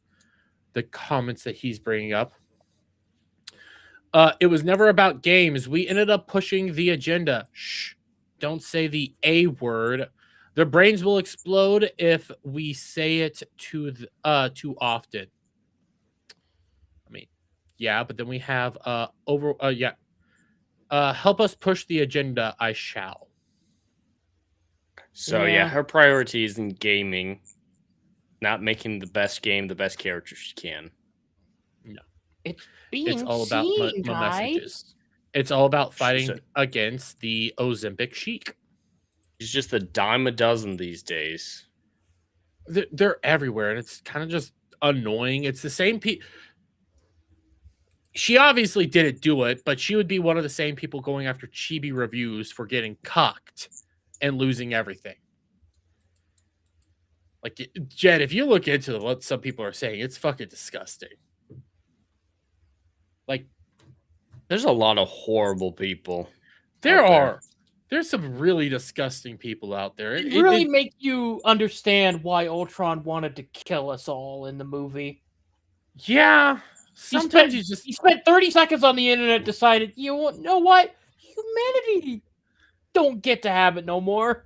the comments that he's bringing up. It was never about games. We ended up pushing the agenda. Shh. Don't say the A word. Their brains will explode if we say it too often. I mean, yeah, but then we have help us push the agenda. I shall. So yeah, her priority is in gaming, not making the best game, the best character she can. No, it's all about my messages. It's all about fighting against the Ozempic chic. She's just a dime a dozen these days. They're everywhere, and it's kind of just annoying. It's the same people. She obviously didn't do it, but she would be one of the same people going after chibi reviews for getting cucked and losing everything. Like, Jed, if you look into what some people are saying, it's fucking disgusting. Like, there's a lot of horrible people. There's some really disgusting people out there. It really make you understand why Ultron wanted to kill us all in the movie. Yeah. Sometimes he spent 30 seconds on the internet, decided, you know what? Humanity don't get to have it no more.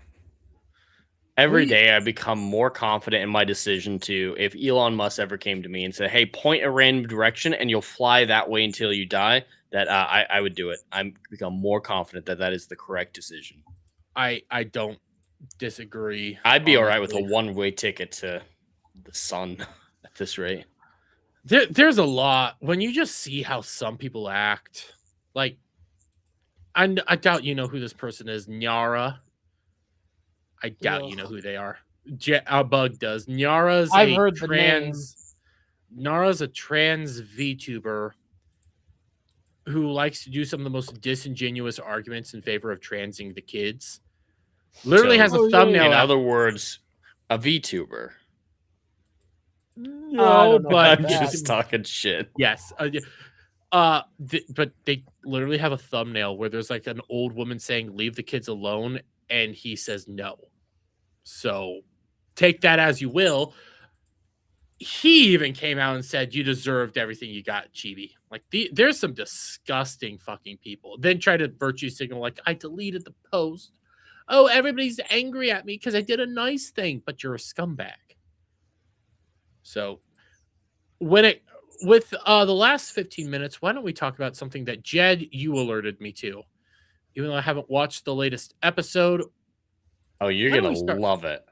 Every day I become more confident in my decision to, if Elon Musk ever came to me and said, hey, point a random direction and you'll fly that way until you die, that I would do it. I'm become more confident that that is the correct decision. I don't disagree. I'd be all right with a one-way ticket to the sun at this rate. There's a lot when you just see how some people act. Like, I doubt you know who this person is, Nyara. I doubt you know who they are. Bug does. Nyara's I've a heard the trans. Nara's a trans VTuber who likes to do some of the most disingenuous arguments in favor of transing the kids. Literally has a thumbnail. In other words, a VTuber. No, but I'm just talking shit. Yes. But they literally have a thumbnail where there's like an old woman saying, "Leave the kids alone," and he says no. So take that as you will. He even came out and said, "You deserved everything you got, Chibi." Like, there's some disgusting fucking people. Then try to virtue signal, like, "I deleted the post. Oh, everybody's angry at me because I did a nice thing," but you're a scumbag. So with the last 15 minutes, why don't we talk about something that Jed, you alerted me to, even though I haven't watched the latest episode. Oh, you're gonna love it.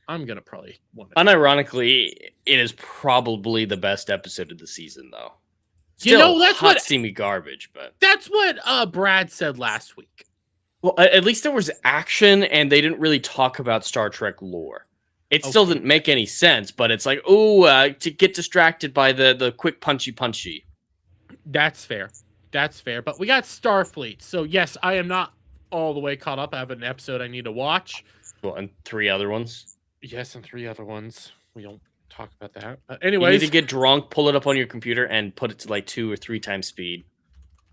I'm gonna probably want to. Unironically, it is probably the best episode of the season, though. Still, that's hot, what steamy garbage, but that's what Brad said last week. Well, at least there was action, and they didn't really talk about Star Trek lore. It still didn't make any sense, but it's like, to get distracted by the quick punchy. That's fair. That's fair. But we got Starfleet, so yes, I am not all the way caught up. I have an episode I need to watch. Well, and 3 other ones. Yes, and 3 other ones. We don't talk about that. You Anyways, need to get drunk, pull it up on your computer, and put it to like 2 or 3 times speed.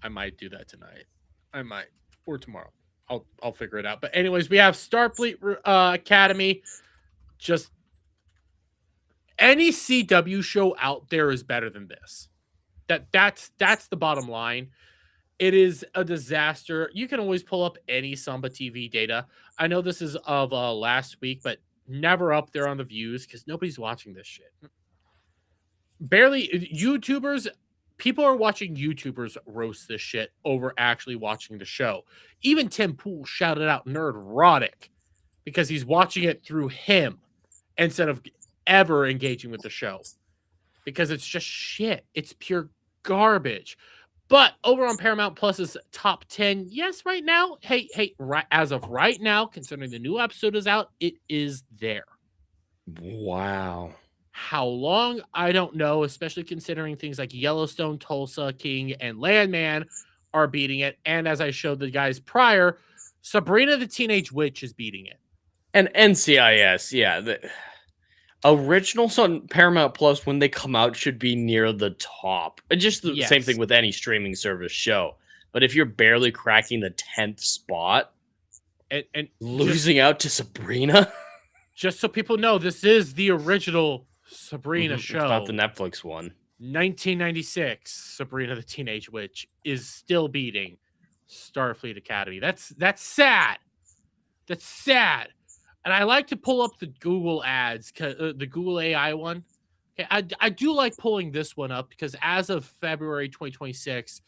I might do that tonight. I might, or tomorrow. I'll figure it out. But anyways, we have Starfleet Academy. Just any CW show out there is better than this. That's the bottom line. It is a disaster. You can always pull up any Samba TV data. I know this is of last week, but never up there on the views because nobody's watching this shit. Barely YouTubers. People are watching YouTubers roast this shit over actually watching the show. Even Tim Pool shouted out Nerdrotic because he's watching it through him instead of ever engaging with the show. Because it's just shit. It's pure garbage. But over on Paramount Plus's top 10, yes, right now, as of right now, considering the new episode is out, it is there. Wow. How long? I don't know, especially considering things like Yellowstone, Tulsa King, and Landman are beating it. And as I showed the guys prior, Sabrina the Teenage Witch is beating it. And NCIS, yeah. The originals on Paramount Plus, when they come out, should be near the top. And just the same thing with any streaming service show. But if you're barely cracking the 10th spot and losing out to Sabrina... Just so people know, this is the original Sabrina show. It's not the Netflix one. 1996, Sabrina the Teenage Witch is still beating Starfleet Academy. That's sad. That's sad. And I like to pull up the Google ads, the Google AI one. Okay, I do like pulling this one up because as of February 2026,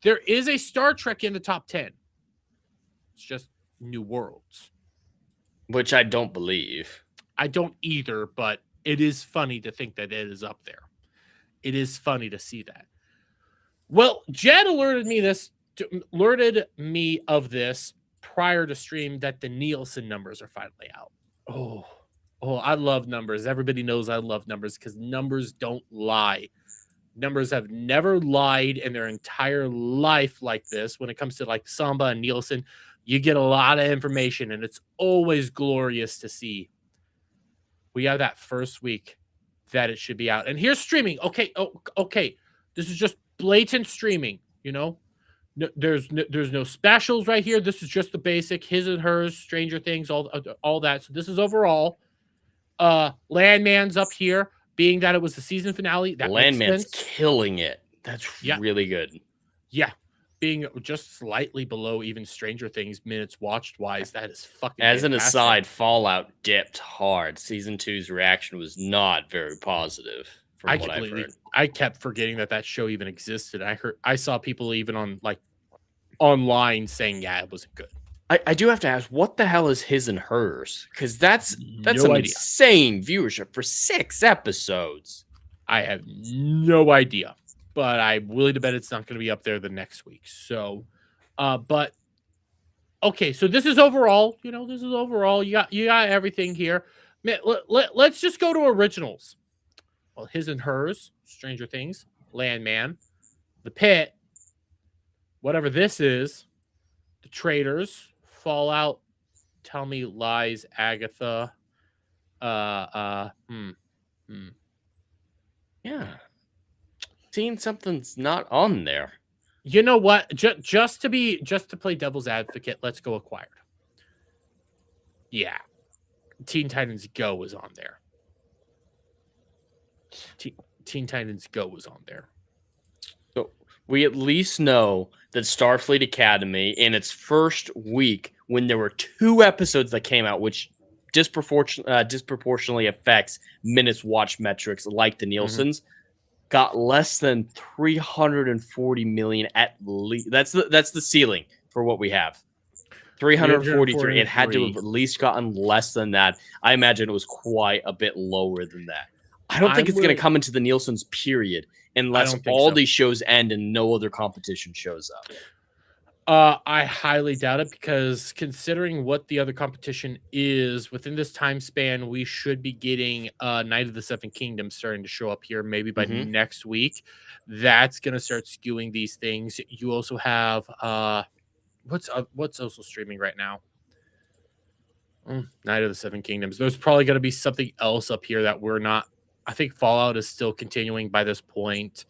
there is a Star Trek in the top 10. It's just New Worlds. Which I don't believe. I don't either, but it is funny to think that it is up there. It is funny to see that. Well, Jed alerted me of this prior to stream that the Nielsen numbers are finally out. Oh, I love numbers. Everybody knows I love numbers because numbers don't lie. Numbers have never lied in their entire life like this. When it comes to like Samba and Nielsen, you get a lot of information, and it's always glorious to see. We have that first week that it should be out. And here's streaming. Okay. This is just blatant streaming, you know? There's no specials right here. This is just the basic his and hers, Stranger Things, all that. So this is overall. Landman's up here, being that it was the season finale. That Landman's killing it. That's really good. Yeah. Being just slightly below even Stranger Things minutes watched wise, that is fucking As an fantastic. aside, Fallout dipped hard. Season 2's reaction was not very positive from what I've heard. I kept forgetting that show even existed. I saw people even on like online saying, yeah, it wasn't good. I do have to ask, what the hell is his and hers? Because that's No some idea. insane viewership for 6 episodes. I have no idea, but I'm willing to bet it's not going to be up there the next week. So, but okay, so this is overall. This is overall. You got everything here. Let's just go to originals. Well, His and Hers, Stranger Things, Landman, The Pit, whatever this is, The Traitors, Fallout, Tell Me Lies, Agatha. Yeah. Seeing something's not on there. You know what? Just to play devil's advocate, let's go Acquired. Yeah. Teen Titans Go is on there. Teen Titans Go was on there. So we at least know that Starfleet Academy in its first week, when there were 2 episodes that came out, which disproportionately affects minutes watch metrics like the Nielsen's, got less than 340 million at least. That's the ceiling for what we have. 343. It had to have at least gotten less than that. I imagine it was quite a bit lower than that. I don't think it's going to come into the Nielsen's period unless all these shows end and no other competition shows up. I highly doubt it, because considering what the other competition is within this time span, we should be getting Night of the Seven Kingdoms starting to show up here maybe by next week. That's going to start skewing these things. You also have what's also streaming right now? Night of the Seven Kingdoms. There's probably going to be something else up here that we're not. I think Fallout is still continuing by this point.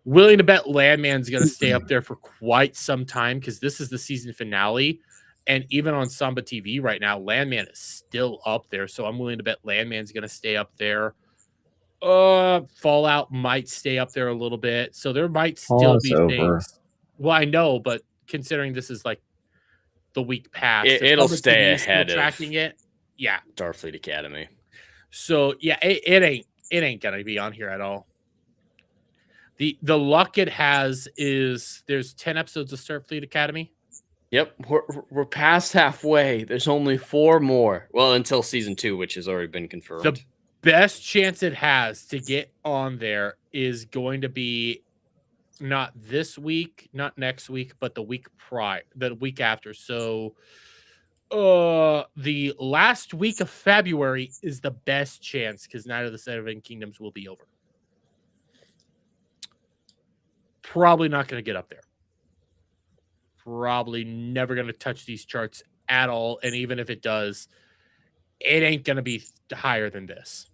Willing to bet Landman's going to stay up there for quite some time, because this is the season finale. And even on Samba TV right now, Landman is still up there. So I'm willing to bet Landman's going to stay up there. Fallout might stay up there a little bit. So there might still be things. Well, I know, but considering this is like the week past, it'll stay ahead of tracking it. Yeah. Starfleet Academy. So yeah, it ain't going to be on here at all. The luck it has is there's 10 episodes of Starfleet Academy. Yep, we're past halfway. There's only 4 more. Well, until season 2, which has already been confirmed. The best chance it has to get on there is going to be not this week, not next week, but the week after. So the last week of February is the best chance, because Night of the Seven Kingdoms will be over. Probably not going to get up there. Probably never going to touch these charts at all. And even if it does, it ain't going to be higher than this.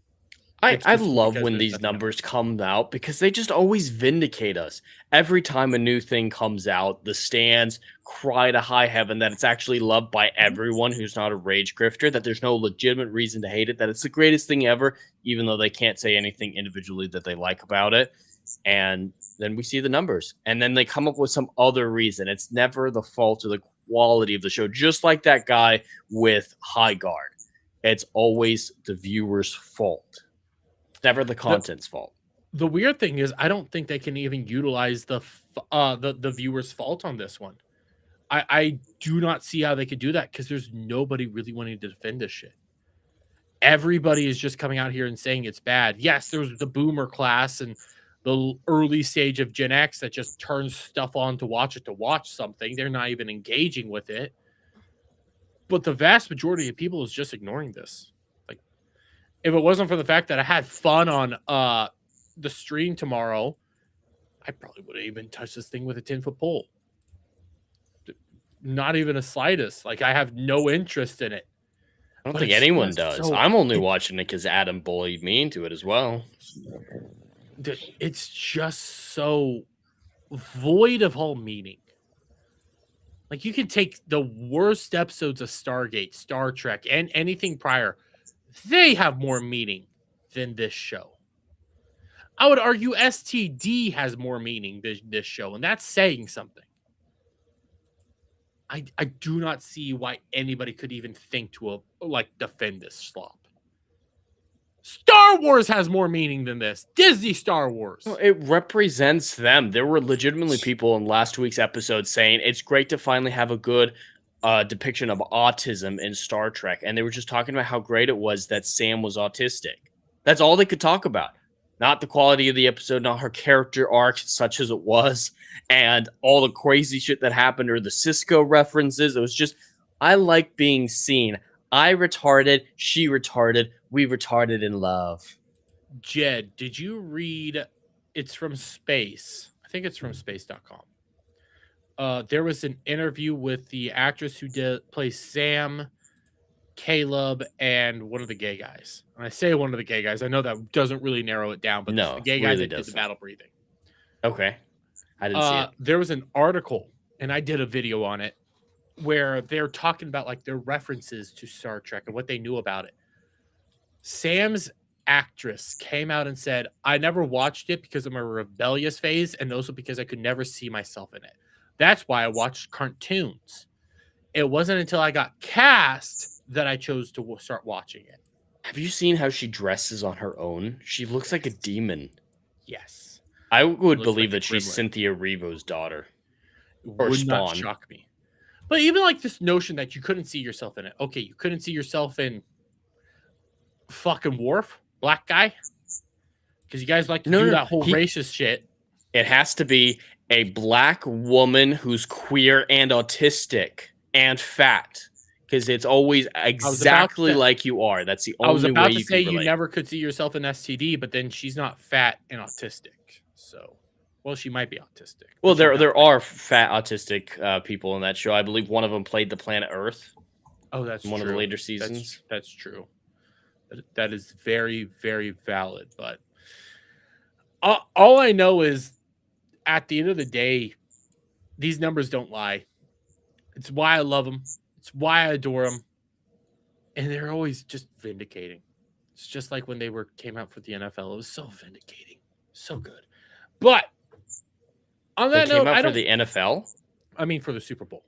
I love when these numbers come out, because they just always vindicate us. Every time a new thing comes out, the stands cry to high heaven that it's actually loved by everyone who's not a rage grifter, that there's no legitimate reason to hate it, that it's the greatest thing ever, even though they can't say anything individually that they like about it. And then we see the numbers, and then they come up with some other reason. It's never the fault of the quality of the show, just like that guy with High Guard. It's always the viewer's fault. It's never the content's fault. The weird thing is, I don't think they can even utilize the viewer's fault on this one. I do not see how they could do that, because there's nobody really wanting to defend this shit. Everybody is just coming out here and saying it's bad. Yes, there's the boomer class and the early stage of Gen X that just turns stuff on to watch something. They're not even engaging with it. But the vast majority of people is just ignoring this. Like, if it wasn't for the fact that I had fun on the stream tomorrow, I probably would have even touched this thing with a 10-foot pole. Not even a slightest. Like, I have no interest in it. I don't think anyone does. I'm only watching it because Adam bullied me into it as well. It's just so void of all meaning. Like, you can take the worst episodes of Stargate, Star Trek, and anything prior. They have more meaning than this show. I would argue STD has more meaning than this show, and that's saying something. I do not see why anybody could even think to defend this slop. Star Wars has more meaning than this. Disney Star Wars. Well, it represents them. There were legitimately people in last week's episode saying it's great to finally have a good depiction of autism in Star Trek. And they were just talking about how great it was that Sam was autistic. That's all they could talk about. not the quality of the episode, not her character arc, such as it was, and all the crazy shit that happened, or the Cisco references. It was just, I like being seen. I retarded, she retarded, we retarded in love. Jed, did you read? It's from Space. I think it's from space.com. There was an interview with the actress who plays Sam, Caleb, and one of the gay guys. And I say one of the gay guys. I know that doesn't really narrow it down, but no, the gay guy really that did the battle breathing. Okay. I didn't see it. There was an article, and I did a video on it, where they're talking about like their references to Star Trek and what they knew about it. Sam's actress came out and said, I never watched it because of my rebellious phase, and also because I could never see myself in it. That's why I watched cartoons. It wasn't until I got cast that I chose to start watching it. Have you seen how she dresses on her own? She looks like a demon. Yes. I would believe like that she's gremlin. Cynthia Erivo's daughter. Or Would Spawn. not shock me. But even like this notion that you couldn't see yourself in it. Okay, you couldn't see yourself in fucking Worf, black guy, because you guys like to do that whole racist shit. It has to be a black woman who's queer and autistic and fat, because it's always exactly like you are. That's the only way. I was about to you say can you relate. never could see yourself in STD, but then she's not fat and autistic. So, well, she might be autistic. Well, there are fat autistic people in that show. I believe one of them played the planet Earth. Oh, that's in one true. of the later seasons. That's true. That is very, very valid. But all I know is, at the end of the day, these numbers don't lie. It's why I love them. It's why I adore them. And they're always just vindicating. It's just like when they came out for the NFL. It was so vindicating. So good. But on that note, I don't for the NFL. I mean, for the Super Bowl.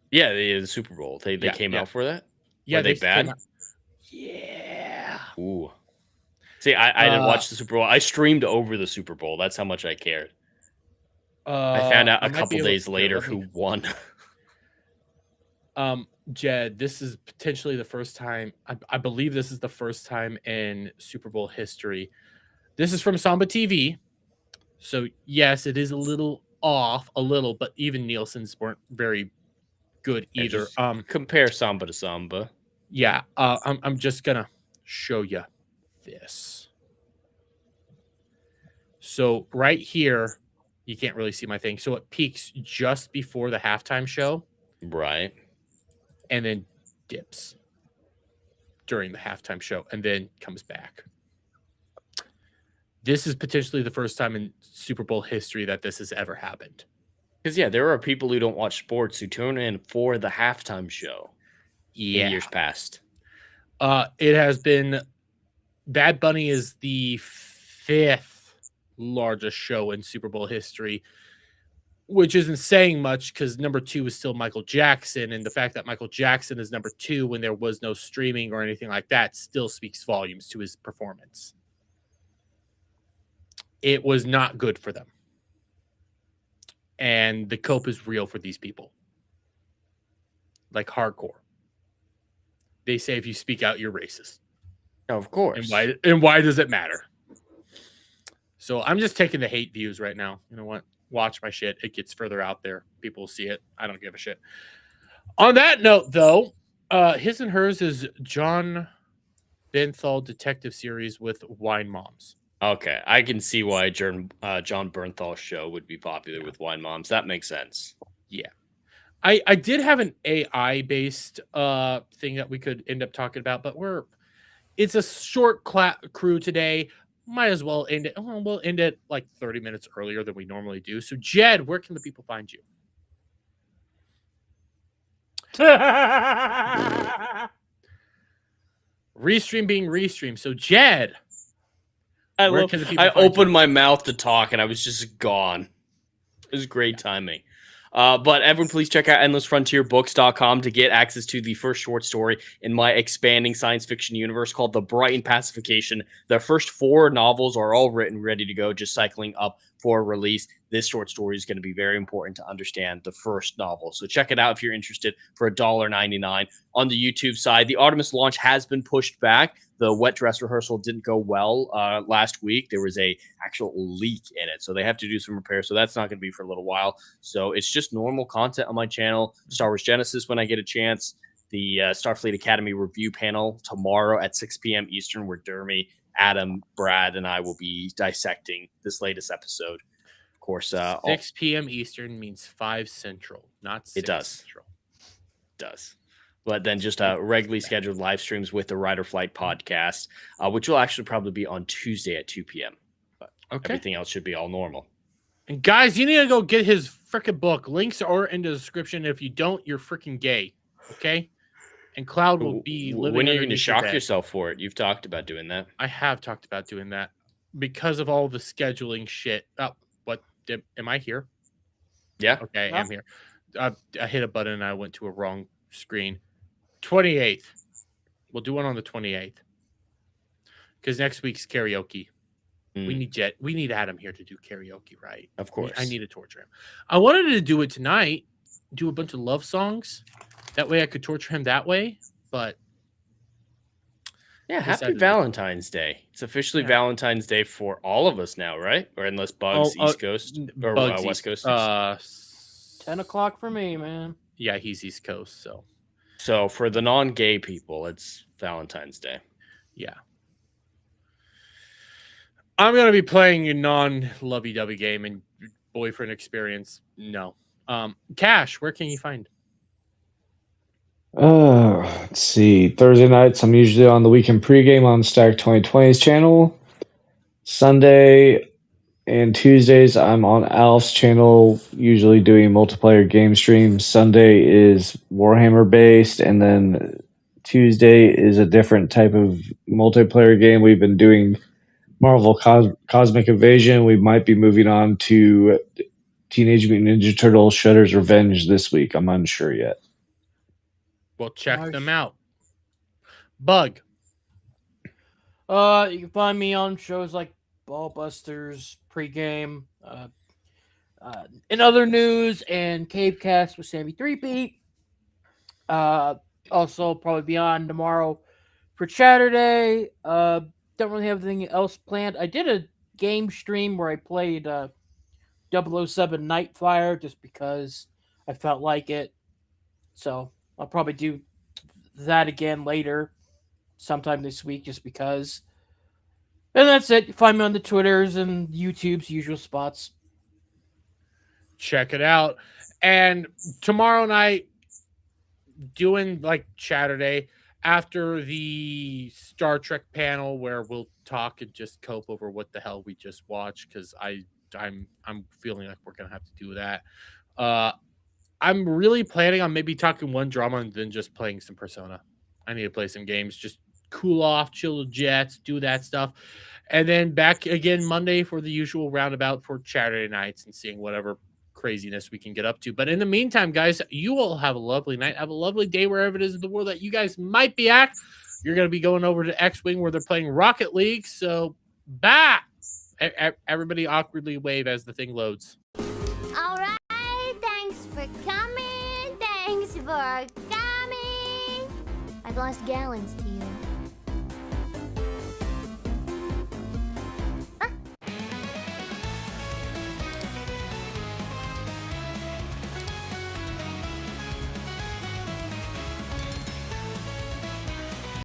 Yeah, the Super Bowl. They came out for that. Yeah, Were they bad? Yeah. Ooh. See, I didn't watch the Super Bowl. I streamed over the Super Bowl. That's how much I cared. I found out a couple days later who won. Jed, this is potentially the first time. I believe this is the first time in Super Bowl history. This is from Samba TV. So, yes, it is a little off, but even Nielsen's weren't very good either. Compare Samba to Samba. Yeah, I'm just going to show you this. So, right here, you can't really see my thing. So, it peaks just before the halftime show. Right. And then dips during the halftime show and then comes back. This is potentially the first time in Super Bowl history that this has ever happened. Because, yeah, there are people who don't watch sports who tune in for the halftime show in years past. It has been... Bad Bunny is the 5th largest show in Super Bowl history, which isn't saying much because number 2 is still Michael Jackson. And the fact that Michael Jackson is number 2 when there was no streaming or anything like that still speaks volumes to his performance. It was not good for them. And the cope is real for these people. Like hardcore. They say if you speak out, you're racist. Of course. And why does it matter? So I'm just taking the hate views right now. You know what? Watch my shit. It gets further out there. People will see it. I don't give a shit. On that note, though, his and hers is John Bernthal detective series with Wine Moms. Okay, I can see why John Bernthal's show would be popular with Wine Moms. That makes sense. Yeah. I did have an AI-based thing that we could end up talking about, but it's a short crew today. Might as well end it. We'll end it like 30 minutes earlier than we normally do. So, Jed, where can the people find you? Restream being restream. So, Jed, I opened my mouth to talk and I was just gone. It was great timing. But everyone, please check out endlessfrontierbooks.com to get access to the first short story in my expanding science fiction universe called The Brighton Pacification. The first 4 novels are all written, ready to go, just cycling up for release. This short story is going to be very important to understand the first novel. So check it out if you're interested for $1.99. On the YouTube side, the Artemis launch has been pushed back. The wet dress rehearsal didn't go well last week. There was a actual leak in it, so they have to do some repairs. So that's not going to be for a little while. So it's just normal content on my channel. Star Wars Genesis when I get a chance. The Starfleet Academy review panel tomorrow at 6 p.m. Eastern, where Dermy, Adam, Brad, and I will be dissecting this latest episode. Of course, 6 p.m. Eastern means 5 Central, not 6 it does. Central. It does. But then just regularly scheduled live streams with the Rider Flight podcast, which will actually probably be on Tuesday at 2 p.m. But everything else should be all normal. And guys, you need to go get his freaking book. Links are in the description. If you don't, you're freaking gay. Okay? And Cloud will be living. When are you going to shock yourself for it? You've talked about doing that. I have talked about doing that because of all the scheduling shit. Oh, what? Am I here? Yeah. Okay, I am here. I hit a button and I went to a wrong screen. 28th. We'll do one on the 28th. Because next week's karaoke. We need Adam here to do karaoke, right? Of course. I need to torture him. I wanted to do it tonight, do a bunch of love songs. That way I could torture him that way, but yeah, happy Valentine's Day. It's officially Valentine's Day for all of us now, right? Or unless Bugs East Coast or West Coast. 10 o'clock for me, man. Yeah, he's East Coast, so for the non-gay people, it's Valentine's Day. Yeah. I'm going to be playing a non-lovey-dovey game and boyfriend experience. No. Cash, where can you find? Let's see. Thursday nights, I'm usually on the weekend pregame on Stack 2020's channel. Sunday and Tuesdays, I'm on Alf's channel, usually doing multiplayer game streams. Sunday is Warhammer based, and then Tuesday is a different type of multiplayer game. We've been doing Marvel Cosmic Invasion. We might be moving on to Teenage Mutant Ninja Turtles Shredder's Revenge this week. I'm unsure yet. Well, check them out. Bug. You can find me on shows like Ballbusters, Pregame, in other news, and Cavecast with Sammy 3-Beat. Also, probably be on tomorrow for Saturday. Don't really have anything else planned. I did a game stream where I played 007 Nightfire just because I felt like it. So I'll probably do that again later, sometime this week, just because. And that's it. Find me on the Twitters and YouTube's usual spots. Check it out. And tomorrow night, doing like Saturday, after the Star Trek panel where we'll talk and just cope over what the hell we just watched, because I'm feeling like we're gonna have to do that. I'm really planning on maybe talking one drama and then just playing some Persona. I need to play some games, just cool off, chill the jets, do that stuff. And then back again Monday for the usual roundabout for Saturday nights and seeing whatever craziness we can get up to. But in the meantime, guys, you all have a lovely night. Have a lovely day wherever it is in the world that you guys might be at. You're going to be going over to X-Wing where they're playing Rocket League. So, bye! Everybody awkwardly wave as the thing loads. All right, thanks for coming. Thanks for coming. I've lost gallons to you.